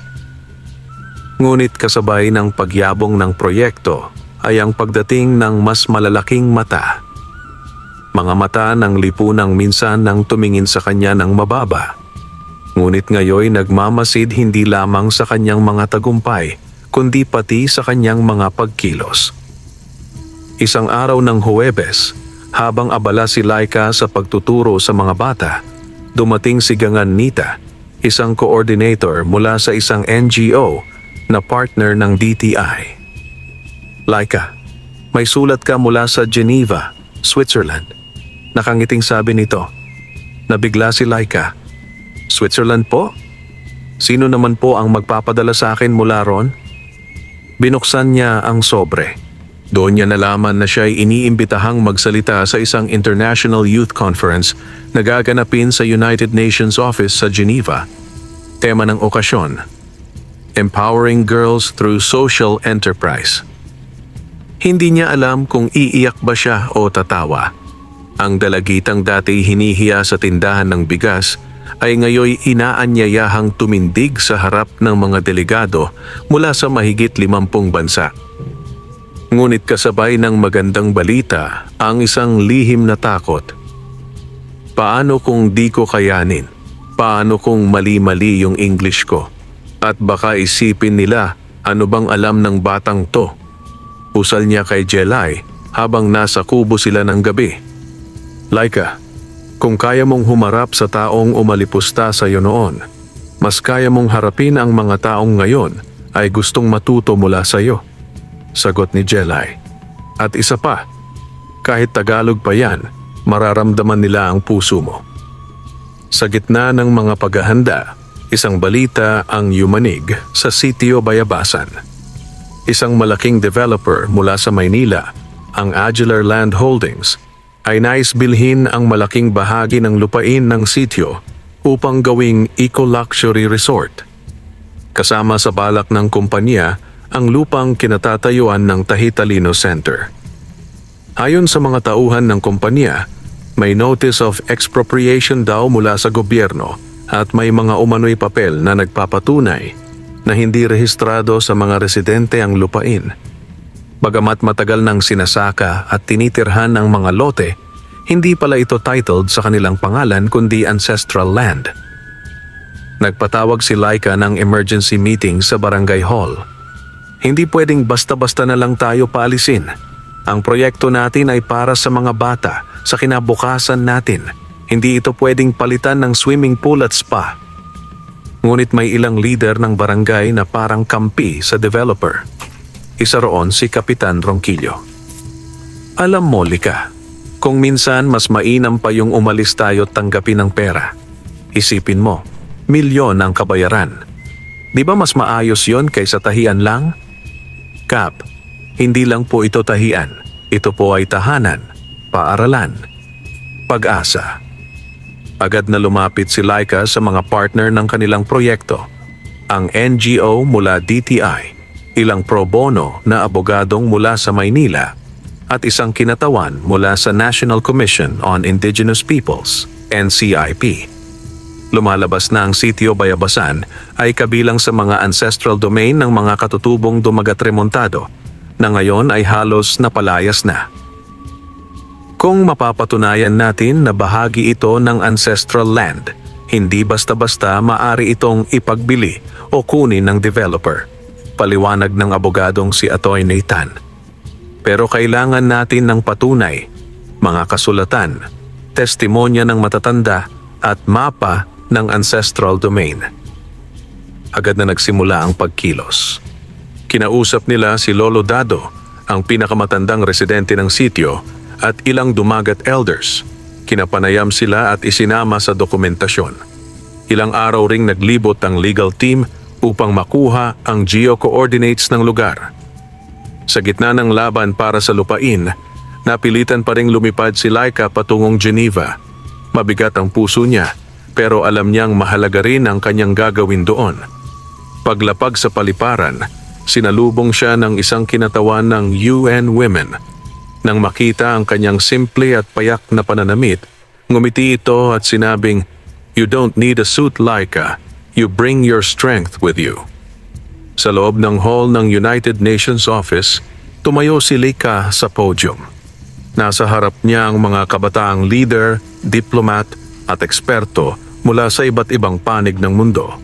Ngunit kasabay ng pagyabong ng proyekto ay ang pagdating ng mas malalaking mata. Mga mata ng lipunang minsan nang tumingin sa kanya ng mababa. Ngunit ngayon nagmamasid hindi lamang sa kanyang mga tagumpay, kundi pati sa kanyang mga pagkilos. Isang araw ng Huwebes, habang abala si Laika sa pagtuturo sa mga bata, dumating si Gangan Nita, isang coordinator mula sa isang NGO na partner ng DTI. Laika, may sulat ka mula sa Geneva, Switzerland. Nakangiting sabi nito. Nabigla si Laika. Switzerland po? Sino naman po ang magpapadala sa akin mula ron? Binuksan niya ang sobre. Doon niya nalaman na siya ay iniimbitahang magsalita sa isang International Youth Conference na gaganapin sa United Nations Office sa Geneva. Tema ng okasyon, Empowering Girls Through Social Enterprise. Hindi niya alam kung iiyak ba siya o tatawa. Ang dalagitang dati hinihiya sa tindahan ng bigas ay ngayoy inaanyayahang tumindig sa harap ng mga delegado mula sa mahigit 50 bansa. Ngunit kasabay ng magandang balita ang isang lihim na takot. Paano kung di ko kayanin? Paano kung mali-mali yung English ko? At baka isipin nila ano bang alam ng batang to? Pusal niya kay Jelay habang nasa kubo sila ng gabi. Laika, kung kaya mong humarap sa taong umalipusta sa iyo noon, mas kaya mong harapin ang mga taong ngayon ay gustong matuto mula sa iyo. Sagot ni Jelay. At isa pa, kahit Tagalog pa yan, mararamdaman nila ang puso mo. Sa gitna ng mga paghahanda, isang balita ang yumanig sa Sitio Bayabasan. Isang malaking developer mula sa Maynila, ang Aguilar Land Holdings, ay nais bilhin ang malaking bahagi ng lupain ng sitio upang gawing eco-luxury resort. Kasama sa balak ng kumpanya ang lupang kinatatayuan ng Tahitalino Center. Ayon sa mga tauhan ng kumpanya, may notice of expropriation daw mula sa gobyerno at may mga umano'y papel na nagpapatunay na hindi rehistrado sa mga residente ang lupain. Bagamat matagal nang sinasaka at tinitirhan ng mga lote, hindi pala ito titled sa kanilang pangalan kundi ancestral land. Nagpatawag si Laika ng emergency meeting sa barangay hall. Hindi pwedeng basta-basta na lang tayo paalisin. Ang proyekto natin ay para sa mga bata, sa kinabukasan natin. Hindi ito pwedeng palitan ng swimming pool at spa. Ngunit may ilang leader ng barangay na parang kampi sa developer. Isa roon si Kapitan Ronquillo. Alam mo, Lika, kung minsan mas mainam pa yung umalis tayo at tanggapin ng pera. Isipin mo, milyon ang kabayaran. Di ba mas maayos yon kaysa tahian lang? Kap, hindi lang po ito tahian. Ito po ay tahanan, paaralan, pag-asa. Agad na lumapit si Laika sa mga partner ng kanilang proyekto. Ang NGO mula DTI, ilang pro bono na abogadong mula sa Maynila, at isang kinatawan mula sa National Commission on Indigenous Peoples, NCIP. Lumalabas na ang sitio Bayabasan ay kabilang sa mga ancestral domain ng mga katutubong Dumagat Remontado na ngayon ay halos napalayas na. Kung mapapatunayan natin na bahagi ito ng ancestral land, hindi basta-basta maaari itong ipagbili o kunin ng developer. Paliwanag ng abogadong si Atoy Nathan. Pero kailangan natin ng patunay, mga kasulatan, testimonya ng matatanda at mapa ng ancestral domain. Agad na nagsimula ang pagkilos. Kinausap nila si Lolo Dado, ang pinakamatandang residente ng sitio, at ilang Dumagat elders. Kinapanayam sila at isinama sa dokumentasyon. Ilang araw ring naglibot ang legal team upang makuha ang geo-coordinates ng lugar. Sa gitna ng laban para sa lupain, napilitan pa ring lumipad si Laika patungong Geneva. Mabigat ang puso niya, pero alam niyang mahalaga rin ang kanyang gagawin doon. Paglapag sa paliparan, sinalubong siya ng isang kinatawan ng UN Women. Nang makita ang kanyang simple at payak na pananamit, ngumiti ito at sinabing, "You don't need a suit, Laika. You bring your strength with you." Sa loob ng hall ng United Nations Office, tumayo si Laika sa podium. Nasa harap niya ang mga kabataang leader, diplomat at eksperto mula sa iba't ibang panig ng mundo.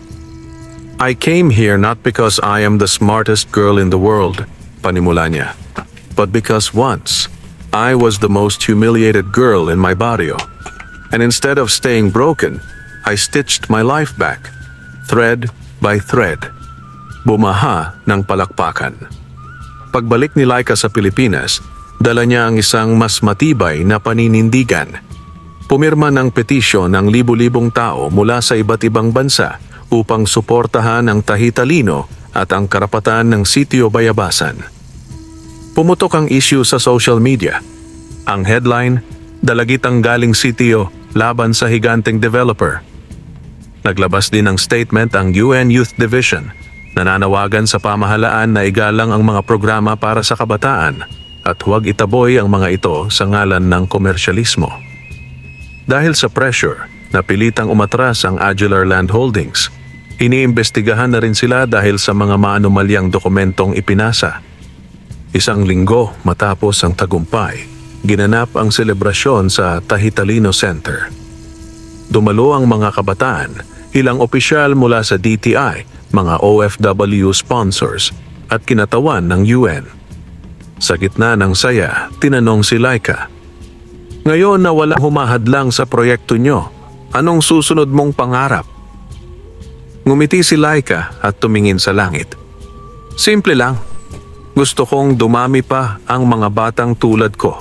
"I came here not because I am the smartest girl in the world," panimula niya, "but because once, I was the most humiliated girl in my barrio. And instead of staying broken, I stitched my life back, thread by thread." Bumaha ng palakpakan. Pagbalik ni Laika sa Pilipinas, dala niya ang isang mas matibay na paninindigan. Pumirma ng petisyon ng libu-libong tao mula sa iba't ibang bansa upang suportahan ang Tahitalino at ang karapatan ng sitio Bayabasan. Pumutok ang issue sa social media. Ang headline, "Dalagitang galing sitio laban sa higanteng developer." Naglabas din ng statement ang UN Youth Division, nananawagan sa pamahalaan na igalang ang mga programa para sa kabataan at huwag itaboy ang mga ito sa ngalan ng komersyalismo. Dahil sa pressure, napilitang umatras ang Aguilar Land Holdings. Iniimbestigahan na rin sila dahil sa mga maanumalyang dokumentong ipinasa. Isang linggo matapos ang tagumpay, ginanap ang selebrasyon sa Tahitalino Center. Dumalo ang mga kabataan, ilang opisyal mula sa DTI, mga OFW sponsors at kinatawan ng UN. Sa gitna ng saya, tinanong si Laika, "Ngayon na walang humahadlang sa proyekto nyo, anong susunod mong pangarap?" Ngumiti si Laika at tumingin sa langit. "Simple lang. Gusto kong dumami pa ang mga batang tulad ko,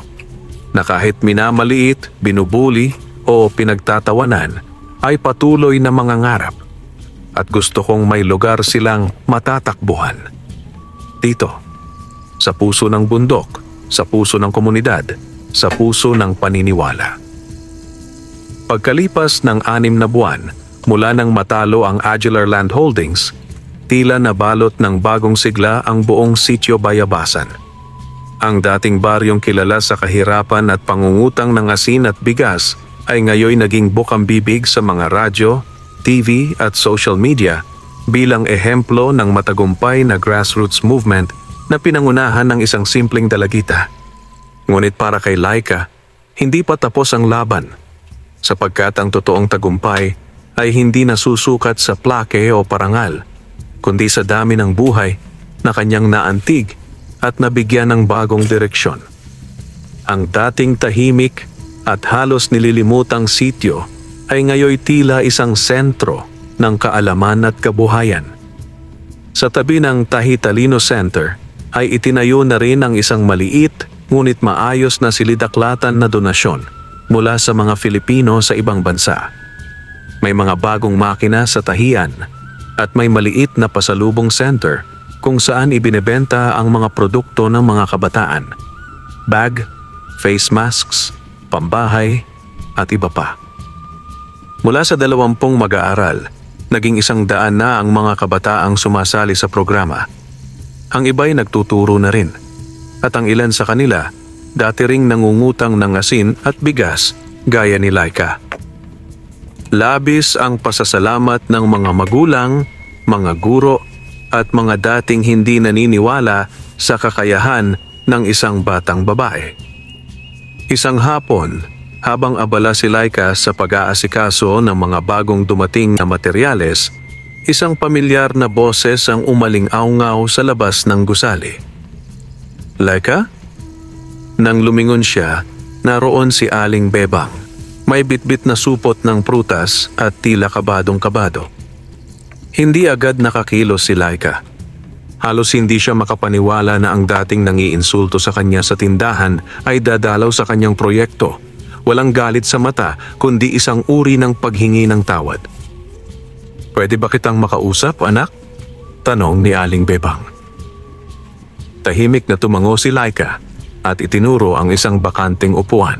na kahit minamaliit, binubuli o pinagtatawanan, ay patuloy na mangangarap. At gusto kong may lugar silang matatakbuhan. Dito, sa puso ng bundok, sa puso ng komunidad, sa puso ng paniniwala. Pagkalipas ng 6 na buwan mula nang matalo ang Aguilar Land Holdings, tila nabalot ng bagong sigla ang buong Sitio Bayabasan. Ang dating baryong kilala sa kahirapan at pangungutang ng asin at bigas ay ngayoy naging bukang-bibig sa mga radyo, TV at social media bilang ehemplo ng matagumpay na grassroots movement na pinangunahan ng isang simpleng dalagita. Ngunit para kay Laika, hindi pa tapos ang laban, sapagkat ang totoong tagumpay ay hindi nasusukat sa plake o parangal, kundi sa dami ng buhay na kanyang naantig at nabigyan ng bagong direksyon. Ang dating tahimik at halos nililimutang sitio ay ngayoy tila isang sentro ng kaalaman at kabuhayan. Sa tabi ng Tahitalino Center ay itinayo na rin ang isang maliit ngunit maayos na silidaklatan na donasyon mula sa mga Filipino sa ibang bansa. May mga bagong makina sa tahian at may maliit na pasalubong center kung saan ibinebenta ang mga produkto ng mga kabataan, bag, face masks, pambahay at iba pa. Mula sa 20 mag-aaral, naging 100 na ang mga kabataang sumasali sa programa. Ang iba'y nagtuturo na rin, at ang ilan sa kanila dati ring nangungutang ng asin at bigas gaya ni Laika. Labis ang pasasalamat ng mga magulang, mga guro at mga dating hindi naniniwala sa kakayahan ng isang batang babae. Isang hapon, habang abala si Laika sa pag-aasikaso ng mga bagong dumating na materyales, isang pamilyar na boses ang umaling-aungaw sa labas ng gusali. "Laika?" Nang lumingon siya, naroon si Aling Bebang. May bitbit na supot ng prutas at tila kabadong-kabado. Hindi agad nakakilos si Laika. Halos hindi siya makapaniwala na ang dating nangiinsulto sa kanya sa tindahan ay dadalaw sa kanyang proyekto. Walang galit sa mata kundi isang uri ng paghingi ng tawad. "Pwede ba kitang makausap, anak?" tanong ni Aling Bebang. Tahimik na tumango si Laika at itinuro ang isang bakanteng upuan.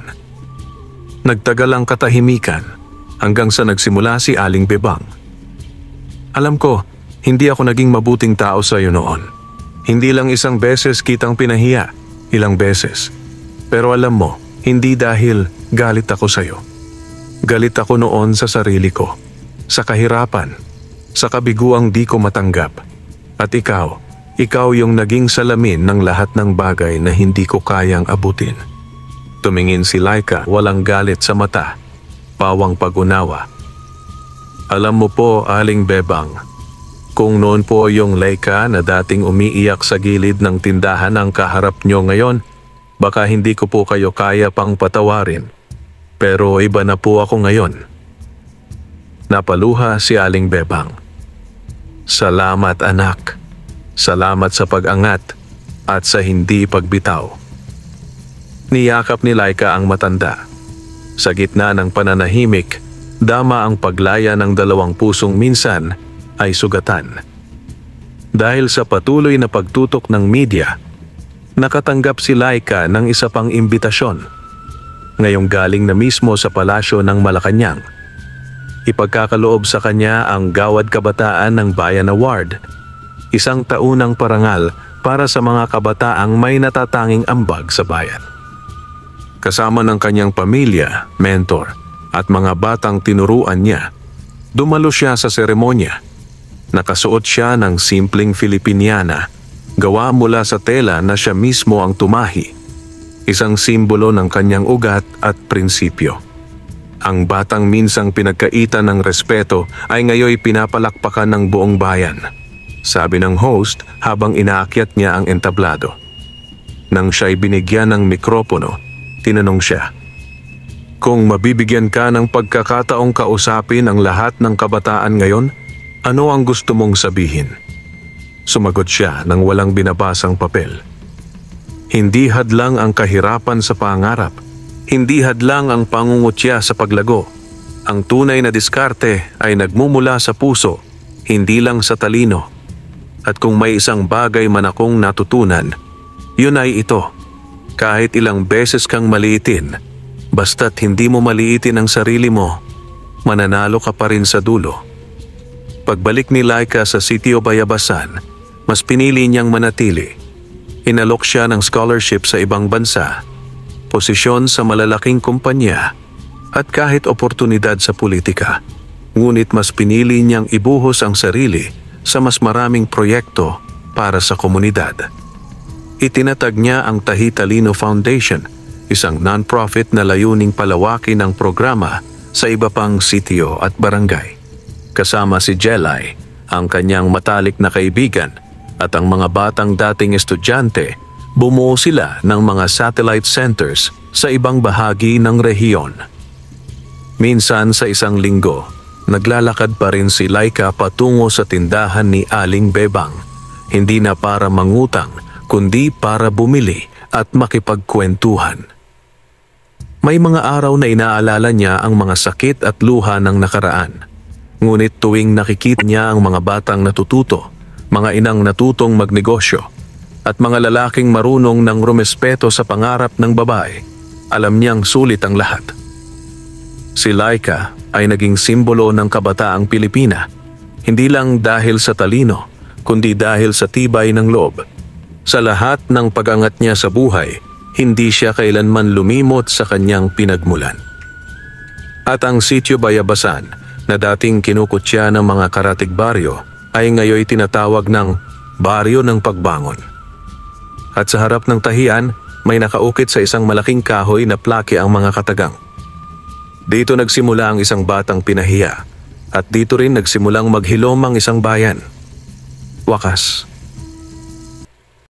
Nagtagal ang katahimikan hanggang sa nagsimula si Aling Bebang. "Alam ko, hindi ako naging mabuting tao sa iyo noon. Hindi lang isang beses kitang pinahiya, ilang beses. Pero alam mo, hindi dahil galit ako sa iyo. Galit ako noon sa sarili ko, sa kahirapan, sa kabiguang di ko matanggap. At ikaw yung naging salamin ng lahat ng bagay na hindi ko kayang abutin." Tumingin si Laika, walang galit sa mata, pawang pag-unawa. "Alam mo po, Aling Bebang, kung noon po yung Laika na dating umiiyak sa gilid ng tindahan ang kaharap nyo ngayon, baka hindi ko po kayo kaya pang patawarin. Pero iba na po ako ngayon." Napaluha si Aling Bebang. "Salamat anak. Salamat sa pag-angat at sa hindi pagbitaw." Niyakap ni Laika ang matanda. Sa gitna ng pananahimik, dama ang paglaya ng dalawang pusong minsan ay sugatan. Dahil sa patuloy na pagtutok ng media, nakatanggap si Laika ng isa pang imbitasyon. Ngayong galing na mismo sa palasyo ng Malacanang. Ipagkakaloob sa kanya ang Gawad Kabataan ng Bayan Award, isang taunang parangal para sa mga kabataang may natatanging ambag sa bayan. Kasama ng kanyang pamilya, mentor at mga batang tinuruan niya, dumalo siya sa seremonya. Nakasuot siya ng simpleng Filipiniana, gawa mula sa tela na siya mismo ang tumahi, isang simbolo ng kanyang ugat at prinsipyo. Ang batang minsang pinagkaitan ng respeto ay ngayoy pinapalakpakan ng buong bayan, sabi ng host habang inaakyat niya ang entablado. Nang siya'y binigyan ng mikropono, tinanong siya, "Kung mabibigyan ka ng pagkakataong kausapin ang lahat ng kabataan ngayon, ano ang gusto mong sabihin?" Sumagot siya nang walang binabasang papel. Hindi hadlang ang kahirapan sa pangarap. Hindi hadlang ang pangungutya sa paglago. Ang tunay na diskarte ay nagmumula sa puso, hindi lang sa talino. At kung may isang bagay man akong natutunan, yun ay ito. Kahit ilang beses kang maliitin, basta't hindi mo maliitin ang sarili mo, mananalo ka pa rin sa dulo. Pagbalik ni Laika sa sitio Bayabasan, mas pinili niyang manatili. Inalok siya ng scholarship sa ibang bansa, posisyon sa malalaking kumpanya, at kahit oportunidad sa politika. Ngunit mas pinili niyang ibuhos ang sarili sa mas maraming proyekto para sa komunidad. Itinatag niya ang Tahi Talino Foundation, isang non-profit na layuning palawakin ang programa sa iba pang sitio at barangay. Kasama si Jelay, ang kanyang matalik na kaibigan, at ang mga batang dating estudyante, bumuo sila ng mga satellite centers sa ibang bahagi ng rehiyon. Minsan sa isang linggo, naglalakad pa rin si Laika patungo sa tindahan ni Aling Bebang, hindi na para mangutang, kundi para bumili at makipagkwentuhan. May mga araw na inaalala niya ang mga sakit at luha ng nakaraan. Ngunit tuwing nakikita niya ang mga batang natututo, mga inang natutong magnegosyo, at mga lalaking marunong ng rumespeto sa pangarap ng babae, alam niyang sulit ang lahat. Si Laika ay naging simbolo ng kabataang Pilipina, hindi lang dahil sa talino, kundi dahil sa tibay ng loob. Sa lahat ng pag-angat niya sa buhay, hindi siya kailanman lumimot sa kanyang pinagmulan. At ang sitio Bayabasan, na dating kinukutya ng mga karatig baryo, ay ngayoy tinatawag ng Baryo ng Pagbangon. At sa harap ng tahian, may nakaukit sa isang malaking kahoy na plake ang mga katagang. Dito nagsimula ang isang batang pinahiya, at dito rin nagsimulang maghilom ang isang bayan. Wakas,